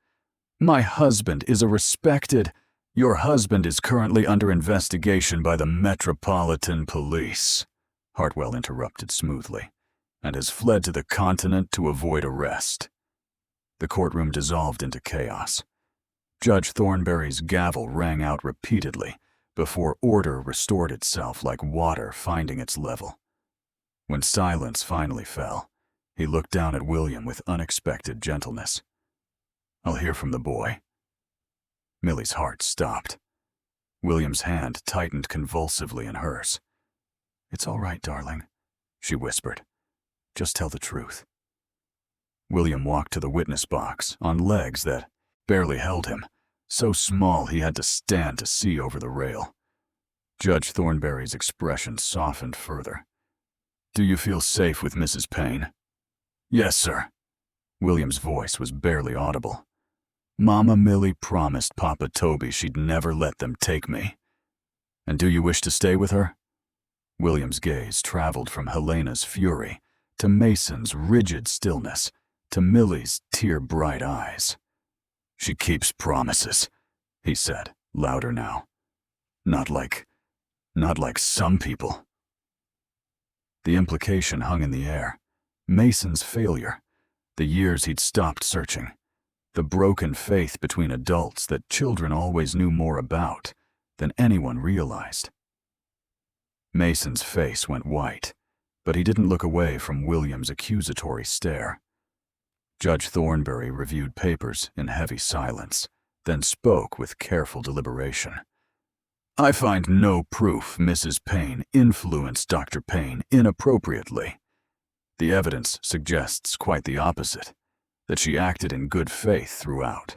My husband is a respected... Your husband is currently under investigation by the Metropolitan Police, Hartwell interrupted smoothly, and has fled to the continent to avoid arrest. The courtroom dissolved into chaos. Judge Thornbury's gavel rang out repeatedly before order restored itself like water finding its level. When silence finally fell, he looked down at William with unexpected gentleness. I'll hear from the boy. Millie's heart stopped. William's hand tightened convulsively in hers. It's all right, darling, she whispered. Just tell the truth. William walked to the witness box on legs that barely held him, so small he had to stand to see over the rail. Judge Thornbury's expression softened further. Do you feel safe with Mrs. Payne? Yes, sir. William's voice was barely audible. Mama Millie promised Papa Toby she'd never let them take me. And do you wish to stay with her? William's gaze traveled from Helena's fury to Mason's rigid stillness, to Millie's tear-bright eyes. "She keeps promises," he said, louder now. Not like some people." The implication hung in the air. Mason's failure, the years he'd stopped searching, the broken faith between adults that children always knew more about than anyone realized. Mason's face went white, but he didn't look away from William's accusatory stare. Judge Thornbury reviewed papers in heavy silence, then spoke with careful deliberation. "I find no proof Mrs. Payne influenced Dr. Payne inappropriately. The evidence suggests quite the opposite, that she acted in good faith throughout.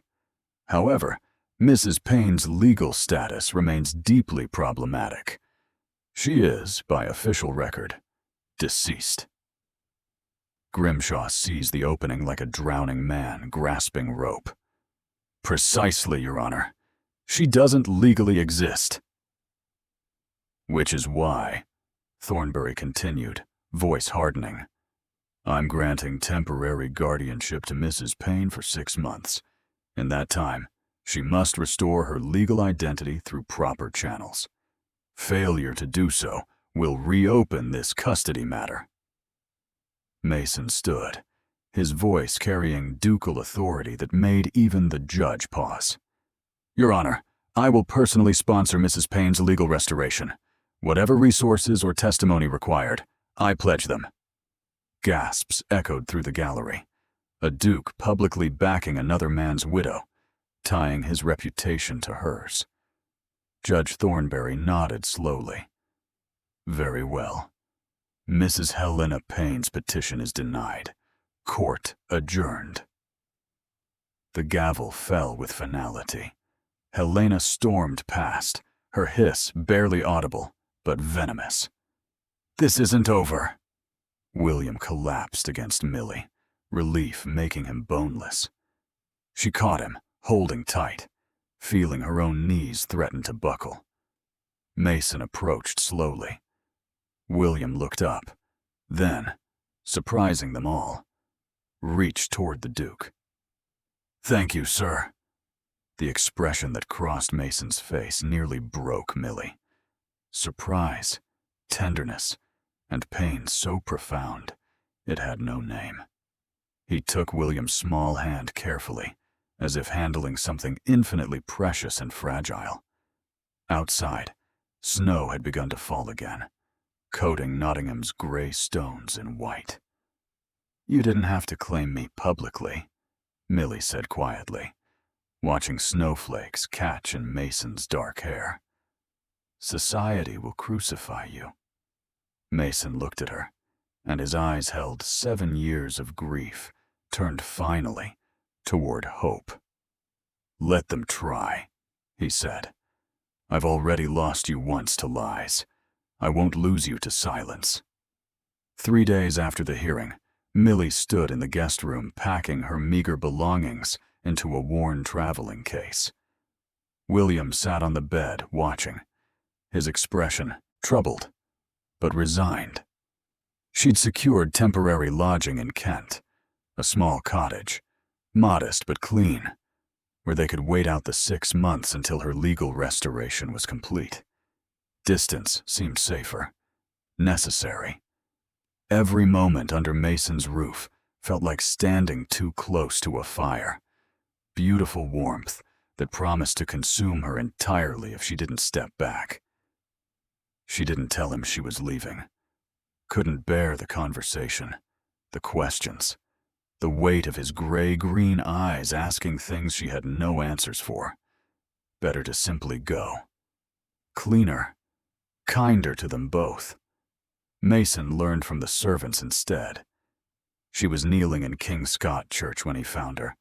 However, Mrs. Payne's legal status remains deeply problematic. She is, by official record, deceased." Grimshaw seized the opening like a drowning man grasping rope. "Precisely, Your Honor. She doesn't legally exist." "Which is why," Thornbury continued, voice hardening, "I'm granting temporary guardianship to Mrs. Payne for 6 months. In that time, she must restore her legal identity through proper channels. Failure to do so will reopen this custody matter." Mason stood, his voice carrying ducal authority that made even the judge pause. "Your Honor, I will personally sponsor Mrs. Payne's legal restoration. Whatever resources or testimony required, I pledge them." Gasps echoed through the gallery. A duke publicly backing another man's widow, tying his reputation to hers. Judge Thornbury nodded slowly. "Very well. Mrs. Helena Payne's petition is denied. Court adjourned." The gavel fell with finality. Helena stormed past, her hiss barely audible, but venomous. "This isn't over." William collapsed against Millie, relief making him boneless. She caught him, holding tight, feeling her own knees threaten to buckle. Mason approached slowly. William looked up, then, surprising them all, reached toward the Duke. "Thank you, sir." The expression that crossed Mason's face nearly broke Millie. Surprise, tenderness, and pain so profound it had no name. He took William's small hand carefully, as if handling something infinitely precious and fragile. Outside, snow had begun to fall again, coating Nottingham's gray stones in white. "You didn't have to claim me publicly," Millie said quietly, watching snowflakes catch in Mason's dark hair. "Society will crucify you." Mason looked at her, and his eyes held 7 years of grief, turned finally toward hope. "Let them try," he said. "I've already lost you once to lies. I won't lose you to silence." 3 days after the hearing, Millie stood in the guest room packing her meager belongings into a worn traveling case. William sat on the bed watching, his expression troubled, but resigned. She'd secured temporary lodging in Kent, a small cottage, modest but clean, where they could wait out the 6 months until her legal restoration was complete. Distance seemed safer, necessary. Every moment under Mason's roof felt like standing too close to a fire. Beautiful warmth that promised to consume her entirely if she didn't step back. She didn't tell him she was leaving. Couldn't bear the conversation, the questions, the weight of his gray-green eyes asking things she had no answers for. Better to simply go. Cleaner, kinder to them both. Mason learned from the servants instead. She was kneeling in King Scott Church when he found her,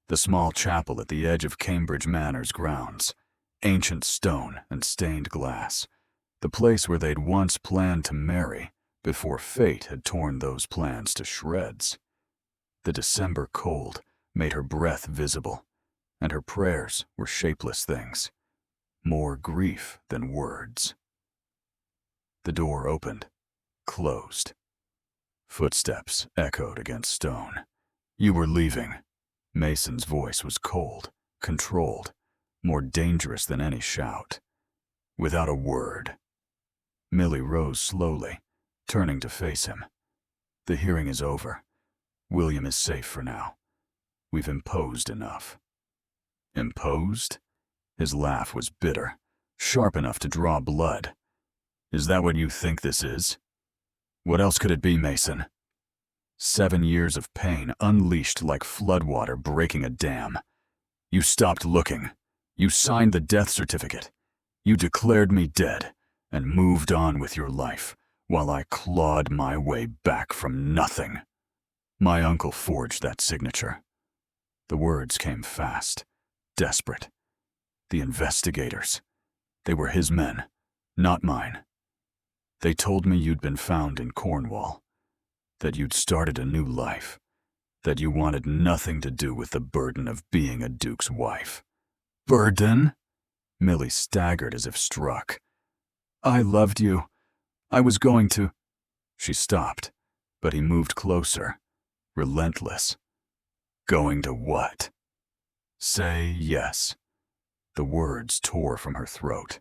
the small chapel at the edge of Cambridge Manor's grounds, ancient stone and stained glass, the place where they'd once planned to marry before fate had torn those plans to shreds. The December cold made her breath visible, and her prayers were shapeless things, more grief than words. The door opened, closed. Footsteps echoed against stone. You were leaving. Mason's voice was cold, controlled, more dangerous than any shout. Without a word. Millie rose slowly, turning to face him. The hearing is over. William is safe for now. We've imposed enough. Imposed? His laugh was bitter, sharp enough to draw blood. Is that what you think this is? What else could it be, Mason? 7 years of pain unleashed like floodwater breaking a dam. You stopped looking. You signed the death certificate. You declared me dead and moved on with your life while I clawed my way back from nothing. My uncle forged that signature. The words came fast, desperate. The investigators. They were his men, not mine. They told me you'd been found in Cornwall, that you'd started a new life, that you wanted nothing to do with the burden of being a duke's wife. Burden? Millie staggered as if struck. I loved you. I was going to... She stopped, but he moved closer, relentless. Going to what? Say yes. The words tore from her throat.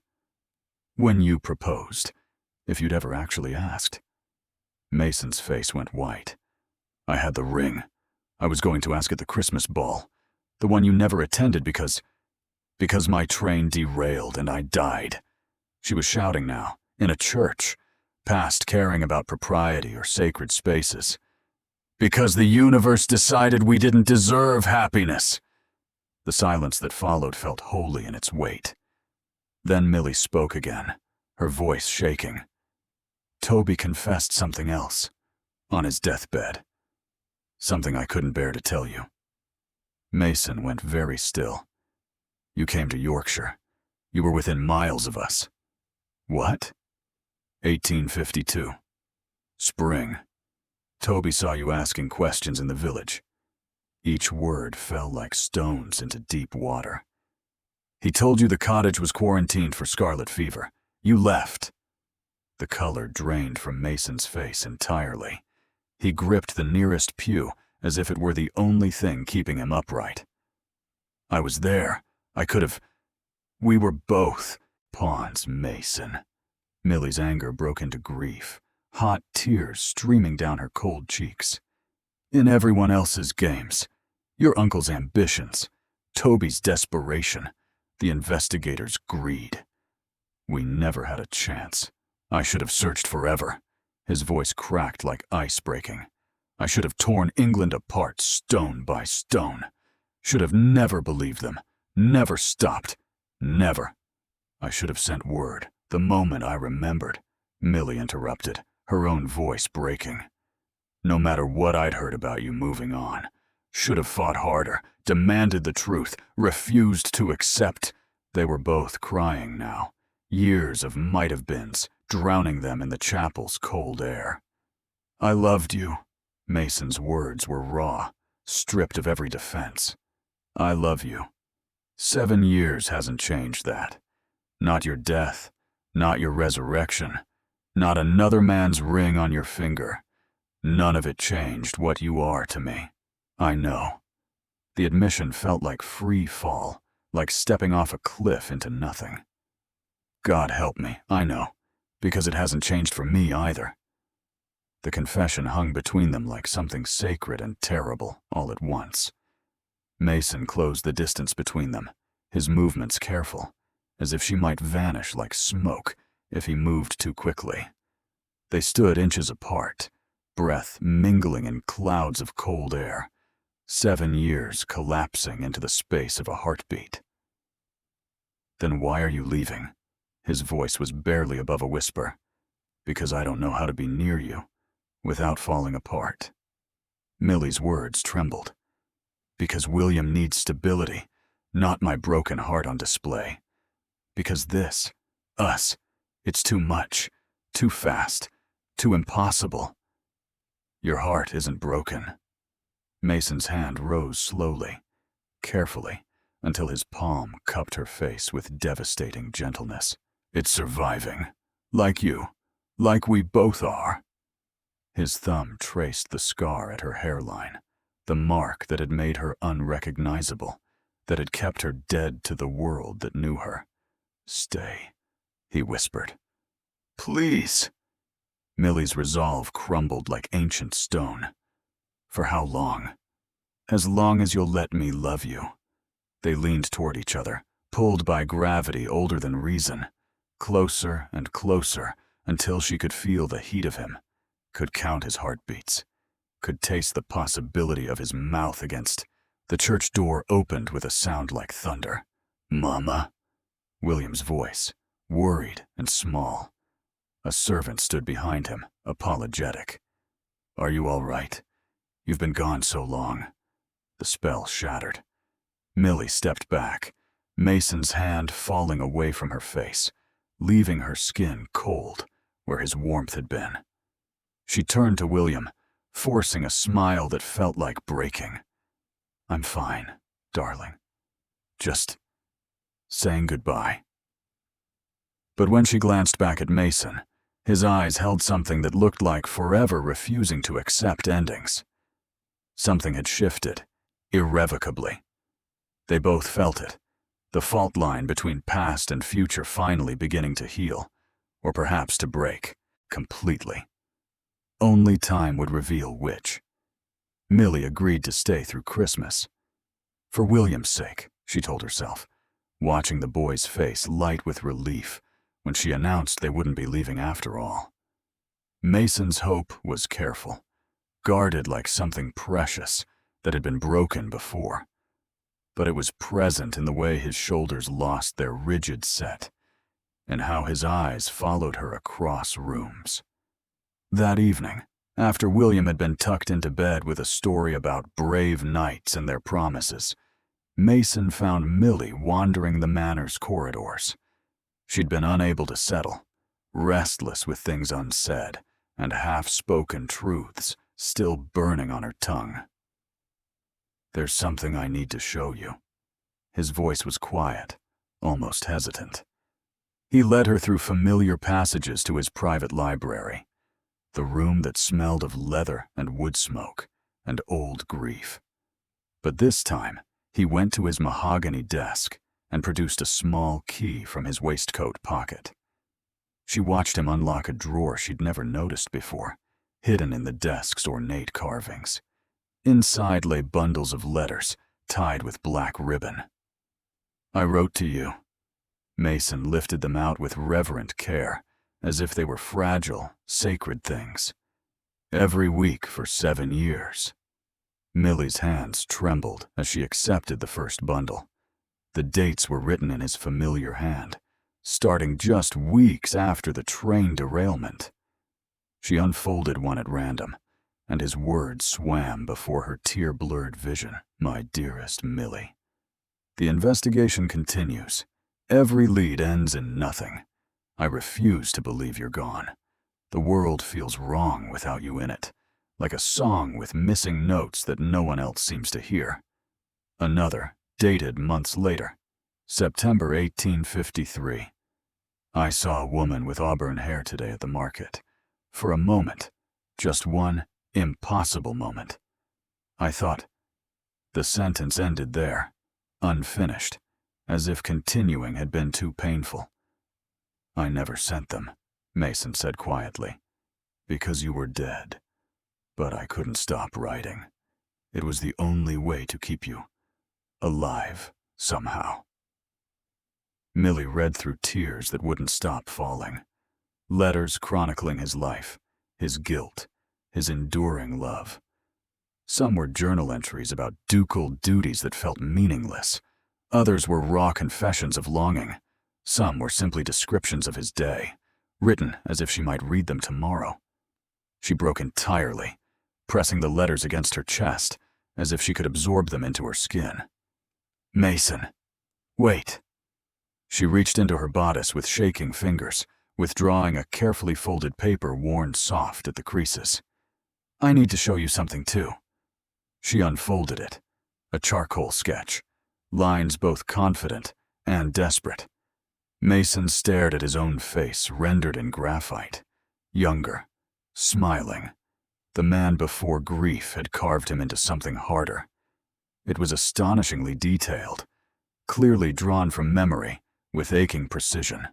When you proposed, if you'd ever actually asked. Mason's face went white. I had the ring. I was going to ask at the Christmas ball, the one you never attended because my train derailed and I died. She was shouting now, in a church, past caring about propriety or sacred spaces. Because the universe decided we didn't deserve happiness. The silence that followed felt holy in its weight. Then Millie spoke again, her voice shaking. Toby confessed something else, on his deathbed. Something I couldn't bear to tell you. Mason went very still. You came to Yorkshire. You were within miles of us. What? 1852. Spring. Toby saw you asking questions in the village. Each word fell like stones into deep water. He told you the cottage was quarantined for scarlet fever. You left. The color drained from Mason's face entirely. He gripped the nearest pew as if it were the only thing keeping him upright. I was there. I could have... We were both pawns, Mason. Millie's anger broke into grief, hot tears streaming down her cold cheeks. In everyone else's games, your uncle's ambitions, Toby's desperation, the investigators' greed. We never had a chance. I should have searched forever. His voice cracked like ice breaking. I should have torn England apart stone by stone. Should have never believed them, never stopped, never. I should have sent word the moment I remembered. Millie interrupted, her own voice breaking. No matter what I'd heard about you moving on. Should have fought harder, demanded the truth, refused to accept. They were both crying now. Years of might-have-beens, drowning them in the chapel's cold air. I loved you. Mason's words were raw, stripped of every defense. I love you. 7 years hasn't changed that. Not your death, not your resurrection, not another man's ring on your finger. None of it changed what you are to me. I know. The admission felt like free fall, like stepping off a cliff into nothing. God help me, I know, because it hasn't changed for me either. The confession hung between them like something sacred and terrible all at once. Mason closed the distance between them, his movements careful, as if she might vanish like smoke if he moved too quickly. They stood inches apart, breath mingling in clouds of cold air, 7 years collapsing into the space of a heartbeat. Then why are you leaving? His voice was barely above a whisper. Because I don't know how to be near you, without falling apart. Millie's words trembled. Because William needs stability, not my broken heart on display. Because this, us, it's too much, too fast, too impossible. Your heart isn't broken. Mason's hand rose slowly, carefully, until his palm cupped her face with devastating gentleness. It's surviving. Like you. Like we both are. His thumb traced the scar at her hairline, the mark that had made her unrecognizable, that had kept her dead to the world that knew her. "Stay," he whispered. "Please." Millie's resolve crumbled like ancient stone. "For how long?" "As long as you'll let me love you." They leaned toward each other, pulled by gravity older than reason, closer and closer until she could feel the heat of him, could count his heartbeats, could taste the possibility of his mouth against. The church door opened with a sound like thunder. "Mama?" William's voice, worried and small. A servant stood behind him, apologetic. "Are you all right? You've been gone so long." The spell shattered. Millie stepped back, Mason's hand falling away from her face, leaving her skin cold where his warmth had been. She turned to William, forcing a smile that felt like breaking. "I'm fine, darling. Just saying goodbye." But when she glanced back at Mason, his eyes held something that looked like forever refusing to accept endings. Something had shifted, irrevocably. They both felt it, the fault line between past and future finally beginning to heal, or perhaps to break, completely. Only time would reveal which. Millie agreed to stay through Christmas. For William's sake, she told herself, watching the boy's face light with relief when she announced they wouldn't be leaving after all. Mason's hope was careful, guarded like something precious that had been broken before. But it was present in the way his shoulders lost their rigid set, and how his eyes followed her across rooms. That evening, after William had been tucked into bed with a story about brave knights and their promises, Mason found Millie wandering the manor's corridors. She'd been unable to settle, restless with things unsaid and half-spoken truths still burning on her tongue. "There's something I need to show you." His voice was quiet, almost hesitant. He led her through familiar passages to his private library, the room that smelled of leather and wood smoke and old grief. But this time, he went to his mahogany desk and produced a small key from his waistcoat pocket. She watched him unlock a drawer she'd never noticed before, hidden in the desk's ornate carvings. Inside lay bundles of letters tied with black ribbon. "I wrote to you." Mason lifted them out with reverent care, as if they were fragile, sacred things. "Every week for 7 years." Millie's hands trembled as she accepted the first bundle. The dates were written in his familiar hand, starting just weeks after the train derailment. She unfolded one at random, and his words swam before her tear-blurred vision. "My dearest Millie. The investigation continues. Every lead ends in nothing. I refuse to believe you're gone. The world feels wrong without you in it, like a song with missing notes that no one else seems to hear." Another, dated months later, September 1853. "I saw a woman with auburn hair today at the market. For a moment, just one impossible moment. I thought..." The sentence ended there, unfinished, as if continuing had been too painful. "I never sent them," Mason said quietly, "because you were dead. But I couldn't stop writing. It was the only way to keep you alive, somehow." Millie read through tears that wouldn't stop falling. Letters chronicling his life, his guilt, his enduring love. Some were journal entries about ducal duties that felt meaningless. Others were raw confessions of longing. Some were simply descriptions of his day, written as if she might read them tomorrow. She broke entirely, pressing the letters against her chest, as if she could absorb them into her skin. "Mason, wait." She reached into her bodice with shaking fingers, withdrawing a carefully folded paper worn soft at the creases. "I need to show you something too." She unfolded it, a charcoal sketch, lines both confident and desperate. Mason stared at his own face rendered in graphite, younger, smiling, The man before grief had carved him into something harder. It was astonishingly detailed, clearly drawn from memory, with aching precision.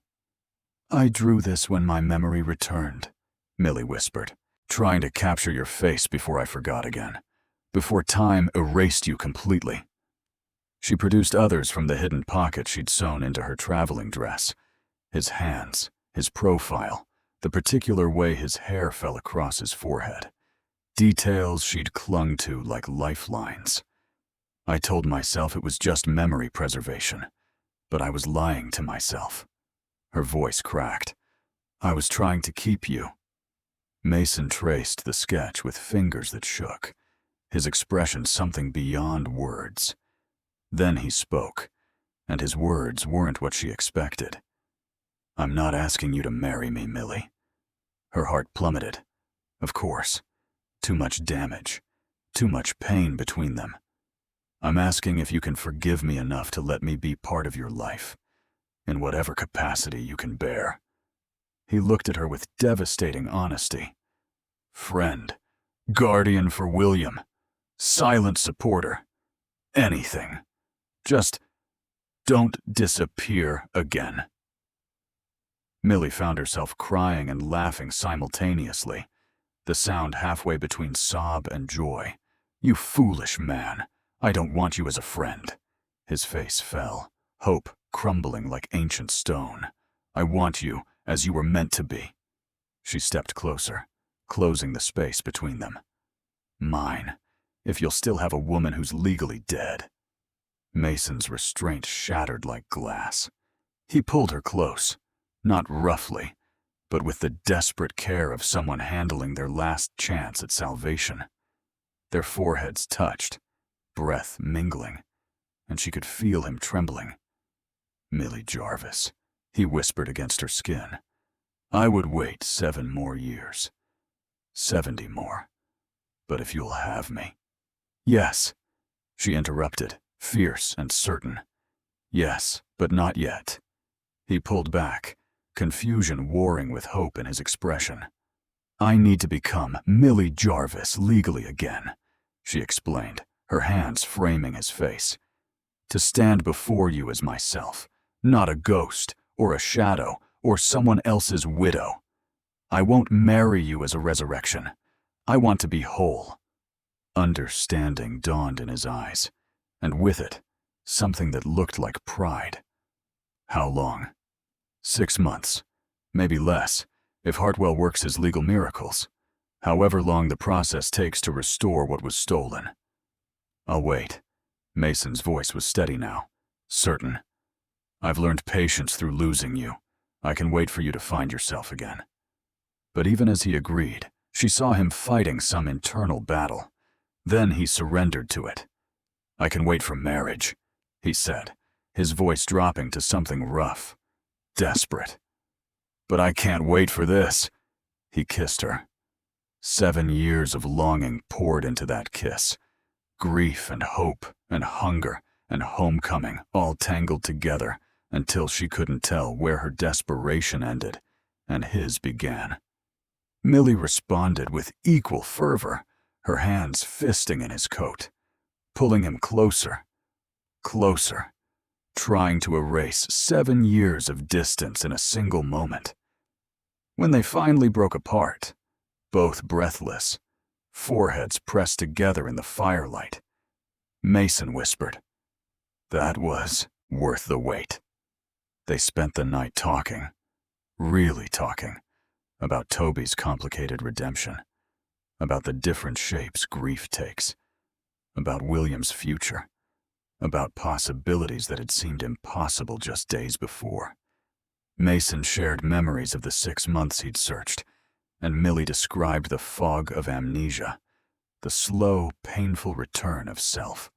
"I drew this when my memory returned," Millie whispered, "trying to capture your face before I forgot again, before time erased you completely." She produced others from the hidden pocket she'd sewn into her traveling dress. His hands, his profile, the particular way his hair fell across his forehead. Details she'd clung to like lifelines. I told myself it was just memory preservation, but I was lying to myself. Her voice cracked. "I was trying to keep you." Mason traced the sketch with fingers that shook, his expression something beyond words. Then he spoke, and his words weren't what she expected. "I'm not asking you to marry me, Millie." Her heart plummeted. Of course. Too much damage, too much pain between them. "I'm asking if you can forgive me enough to let me be part of your life, in whatever capacity you can bear." He looked at her with devastating honesty. Friend, guardian for William, silent supporter, anything. Just don't disappear again. Millie found herself crying and laughing simultaneously, the sound halfway between sob and joy. "You foolish man. I don't want you as a friend." His face fell, hope crumbling like ancient stone. "I want you as you were meant to be." She stepped closer, closing the space between them. "Mine, if you'll still have a woman who's legally dead." Mason's restraint shattered like glass. He pulled her close, not roughly, but with the desperate care of someone handling their last chance at salvation. Their foreheads touched, breath mingling, and she could feel him trembling. "Millie Jarvis," he whispered against her skin. "I would wait 7 more years. 70 more. But if you'll have me." "Yes," she interrupted, fierce and certain. "Yes, but not yet." He pulled back, confusion warring with hope in his expression. "I need to become Millie Jarvis legally again," she explained, her hands framing his face. "To stand before you as myself, not a ghost or a shadow or someone else's widow. I won't marry you as a resurrection. I want to be whole." Understanding dawned in his eyes, and with it, something that looked like pride. "How long?" 6 months. Maybe less, if Hartwell works his legal miracles. However long the process takes to restore what was stolen. "I'll wait." Mason's voice was steady now, certain. "I've learned patience through losing you. I can wait for you to find yourself again." But even as he agreed, she saw him fighting some internal battle. Then he surrendered to it. "I can wait for marriage," he said, his voice dropping to something rough, desperate. "But I can't wait for this." He kissed her. 7 years of longing poured into that kiss. Grief and hope and hunger and homecoming all tangled together until she couldn't tell where her desperation ended and his began. Millie responded with equal fervor, her hands fisting in his coat, pulling him closer, closer, trying to erase 7 years of distance in a single moment. When they finally broke apart, both breathless, foreheads pressed together in the firelight, Mason whispered, "That was worth the wait." They spent the night talking, really talking, about Toby's complicated redemption, about the different shapes grief takes, about William's future, about possibilities that had seemed impossible just days before. Mason shared memories of the 6 months he'd searched, and Millie described the fog of amnesia, the slow, painful return of self.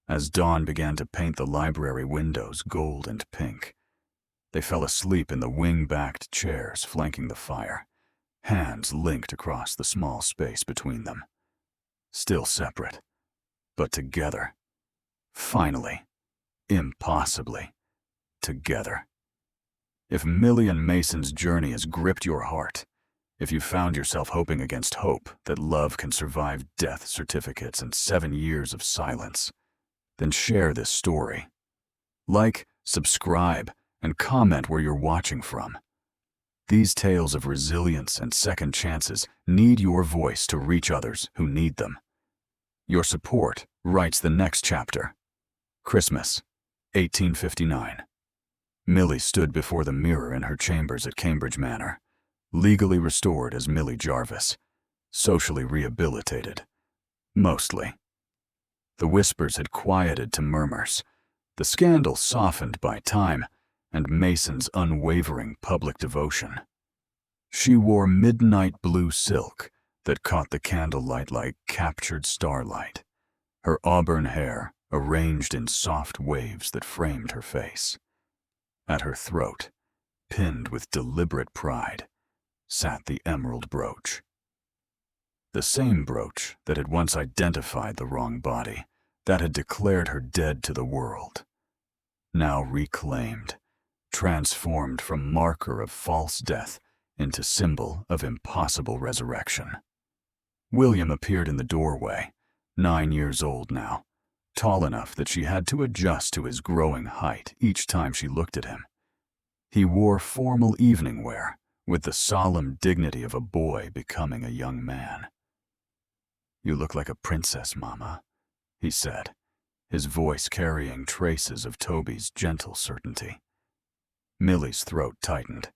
As dawn began to paint the library windows gold and pink, they fell asleep in the wing-backed chairs flanking the fire, hands linked across the small space between them. Still separate, but together. Finally, impossibly, together. If Millie and Mason's journey has gripped your heart, If you found yourself hoping against hope that love can survive death certificates and 7 years of silence, then share this story. Like, subscribe, and comment where you're watching from. These tales of resilience and second chances need your voice to reach others who need them. Your support writes the next chapter. Christmas, 1859. Millie stood before the mirror in her chambers at Cambridge Manor, legally restored as Millie Jarvis, socially rehabilitated. Mostly. The whispers had quieted to murmurs, the scandal softened by time, and Mason's unwavering public devotion. She wore midnight blue silk that caught the candlelight like captured starlight, her auburn hair arranged in soft waves that framed her face. At her throat, pinned with deliberate pride, sat the emerald brooch. The same brooch that had once identified the wrong body, that had declared her dead to the world. Now reclaimed, transformed from marker of false death into symbol of impossible resurrection. William appeared in the doorway, 9 years old now, tall enough that she had to adjust to his growing height each time she looked at him. He wore formal evening wear, with the solemn dignity of a boy becoming a young man. "You look like a princess, Mama," he said, his voice carrying traces of Toby's gentle certainty. Millie's throat tightened.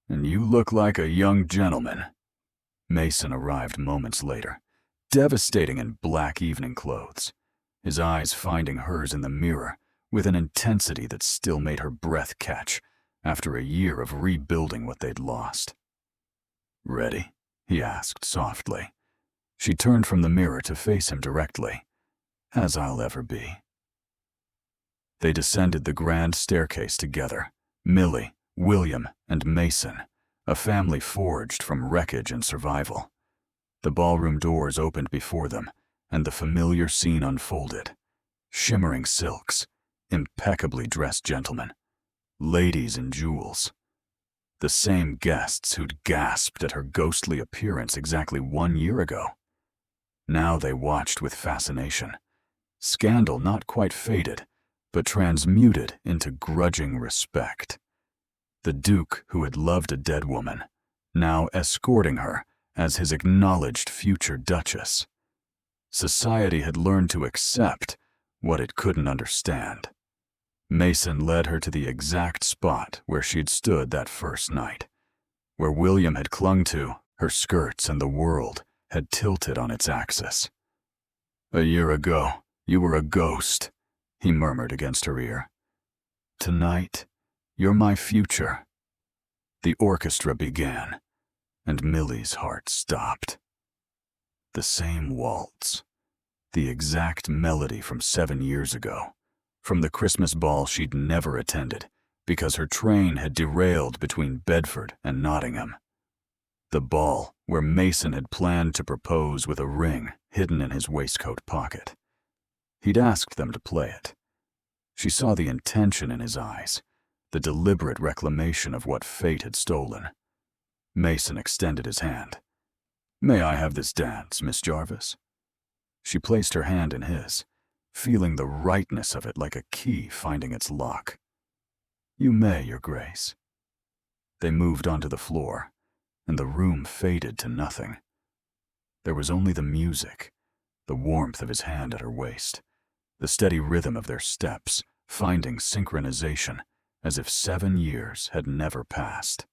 "And you look like a young gentleman." Mason arrived moments later, devastating in black evening clothes, his eyes finding hers in the mirror with an intensity that still made her breath catch after a year of rebuilding what they'd lost. "Ready?" he asked softly. She turned from the mirror to face him directly. "As I'll ever be." They descended the grand staircase together, Millie, William, and Mason, a family forged from wreckage and survival. The ballroom doors opened before them, and the familiar scene unfolded. Shimmering silks, impeccably dressed gentlemen, ladies in jewels. The same guests who'd gasped at her ghostly appearance exactly 1 year ago. Now they watched with fascination. Scandal not quite faded, but transmuted into grudging respect. The Duke, who had loved a dead woman, now escorting her as his acknowledged future Duchess. Society had learned to accept what it couldn't understand. Mason led her to the exact spot where she'd stood that first night, where William had clung to, her skirts and the world had tilted on its axis. "A year ago, you were a ghost," he murmured against her ear. "Tonight, you're my future." The orchestra began, and Millie's heart stopped. The same waltz, the exact melody from 7 years ago, from the Christmas ball she'd never attended because her train had derailed between Bedford and Nottingham. The ball where Mason had planned to propose with a ring hidden in his waistcoat pocket. He'd asked them to play it. She saw the intention in his eyes, the deliberate reclamation of what fate had stolen. Mason extended his hand. "May I have this dance, Miss Jarvis?" She placed her hand in his, feeling the rightness of it like a key finding its lock. "You may, Your Grace." They moved onto the floor, and the room faded to nothing. There was only the music, the warmth of his hand at her waist, the steady rhythm of their steps, finding synchronization as if 7 years had never passed.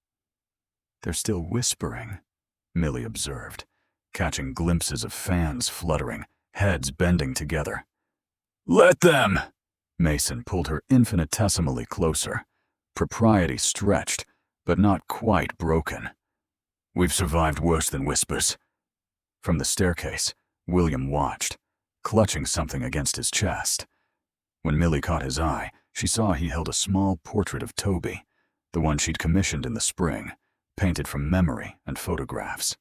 "They're still whispering," Millie observed, catching glimpses of fans fluttering, heads bending together. "Let them!" Mason pulled her infinitesimally closer, propriety stretched, but not quite broken. "We've survived worse than whispers." From the staircase, William watched, clutching something against his chest. When Millie caught his eye, she saw he held a small portrait of Toby, the one she'd commissioned in the spring, painted from memory and photographs.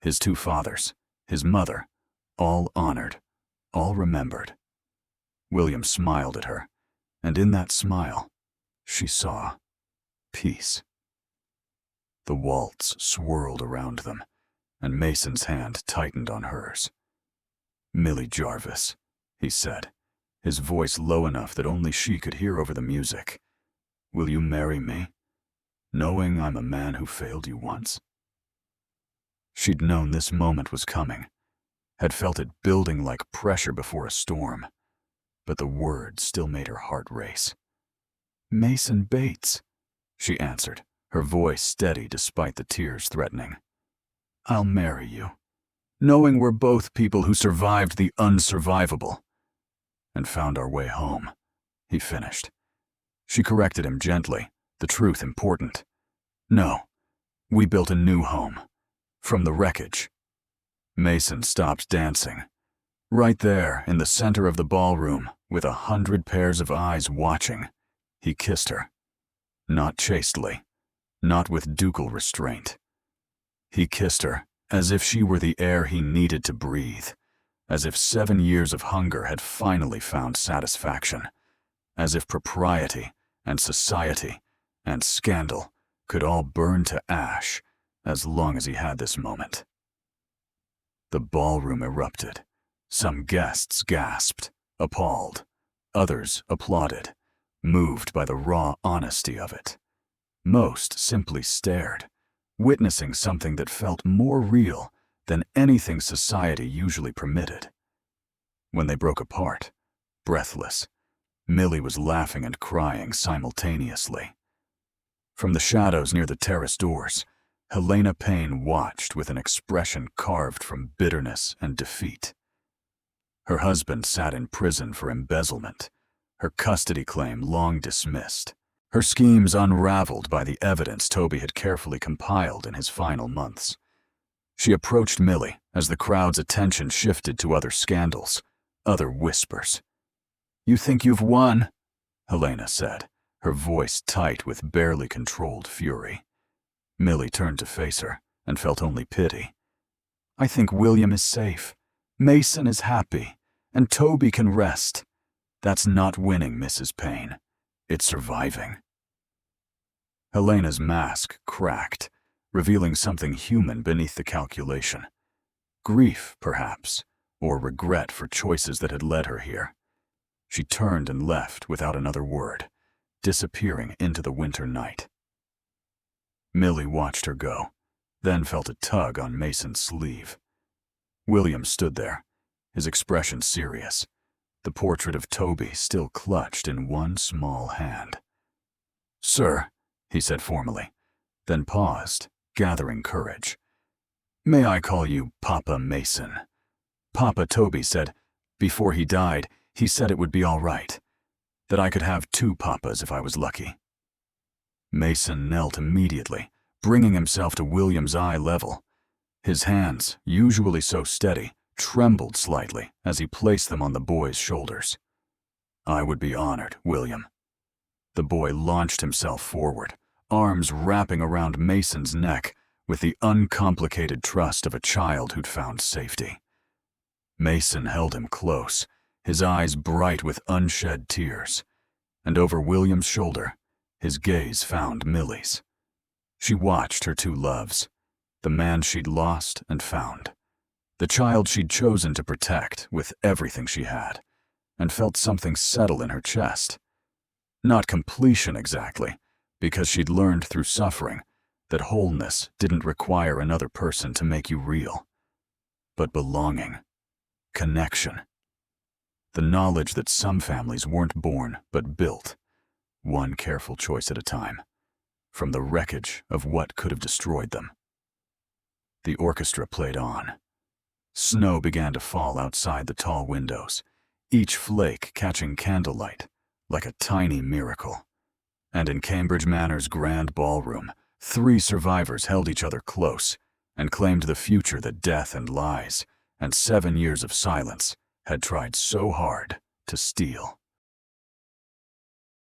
His 2 fathers, his mother, all honored, all remembered. William smiled at her, and in that smile, she saw peace. The waltz swirled around them, and Mason's hand tightened on hers. "Millie Jarvis," he said, his voice low enough that only she could hear over the music. "Will you marry me, knowing I'm a man who failed you once?" She'd known this moment was coming, had felt it building like pressure before a storm, but the words still made her heart race. "Mason Bates," she answered, her voice steady despite the tears threatening. "I'll marry you, knowing we're both people who survived the unsurvivable and found our way home," he finished. She corrected him gently, the truth important. "No, we built a new home, from the wreckage." Mason stopped dancing. Right there, in the center of the ballroom, with 100 pairs of eyes watching, he kissed her. Not chastely, not with ducal restraint. He kissed her as if she were the air he needed to breathe, as if 7 years of hunger had finally found satisfaction, as if propriety and society and scandal could all burn to ash as long as he had this moment. The ballroom erupted. Some guests gasped, appalled. Others applauded, moved by the raw honesty of it. Most simply stared, witnessing something that felt more real than anything society usually permitted. When they broke apart, breathless, Millie was laughing and crying simultaneously. From the shadows near the terrace doors, Helena Payne watched with an expression carved from bitterness and defeat. Her husband sat in prison for embezzlement, her custody claim long dismissed, her schemes unraveled by the evidence Toby had carefully compiled in his final months. She approached Millie as the crowd's attention shifted to other scandals, other whispers. "You think you've won?" Helena said, her voice tight with barely controlled fury. Millie turned to face her and felt only pity. "I think William is safe, Mason is happy, and Toby can rest. That's not winning, Mrs. Payne. It's surviving." Helena's mask cracked, revealing something human beneath the calculation. Grief, perhaps, or regret for choices that had led her here. She turned and left without another word, disappearing into the winter night. Millie watched her go, then felt a tug on Mason's sleeve. William stood there, his expression serious, the portrait of Toby still clutched in one small hand. "Sir," he said formally, then paused, gathering courage. "May I call you Papa Mason? Papa Toby said, before he died, he said it would be all right, that I could have 2 papas if I was lucky." Mason knelt immediately, bringing himself to William's eye level. His hands, usually so steady, trembled slightly as he placed them on the boy's shoulders. "I would be honored, William." The boy launched himself forward, arms wrapping around Mason's neck with the uncomplicated trust of a child who'd found safety. Mason held him close, his eyes bright with unshed tears, and over William's shoulder, his gaze found Millie's. She watched her 2 loves, the man she'd lost and found, the child she'd chosen to protect with everything she had, and felt something settle in her chest. Not completion exactly, because she'd learned through suffering that wholeness didn't require another person to make you real, but belonging, connection. The knowledge that some families weren't born but built, one careful choice at a time, from the wreckage of what could have destroyed them. The orchestra played on. Snow began to fall outside the tall windows, each flake catching candlelight like a tiny miracle. And in Cambridge Manor's grand ballroom, 3 survivors held each other close and claimed the future that death and lies and 7 years of silence had tried so hard to steal.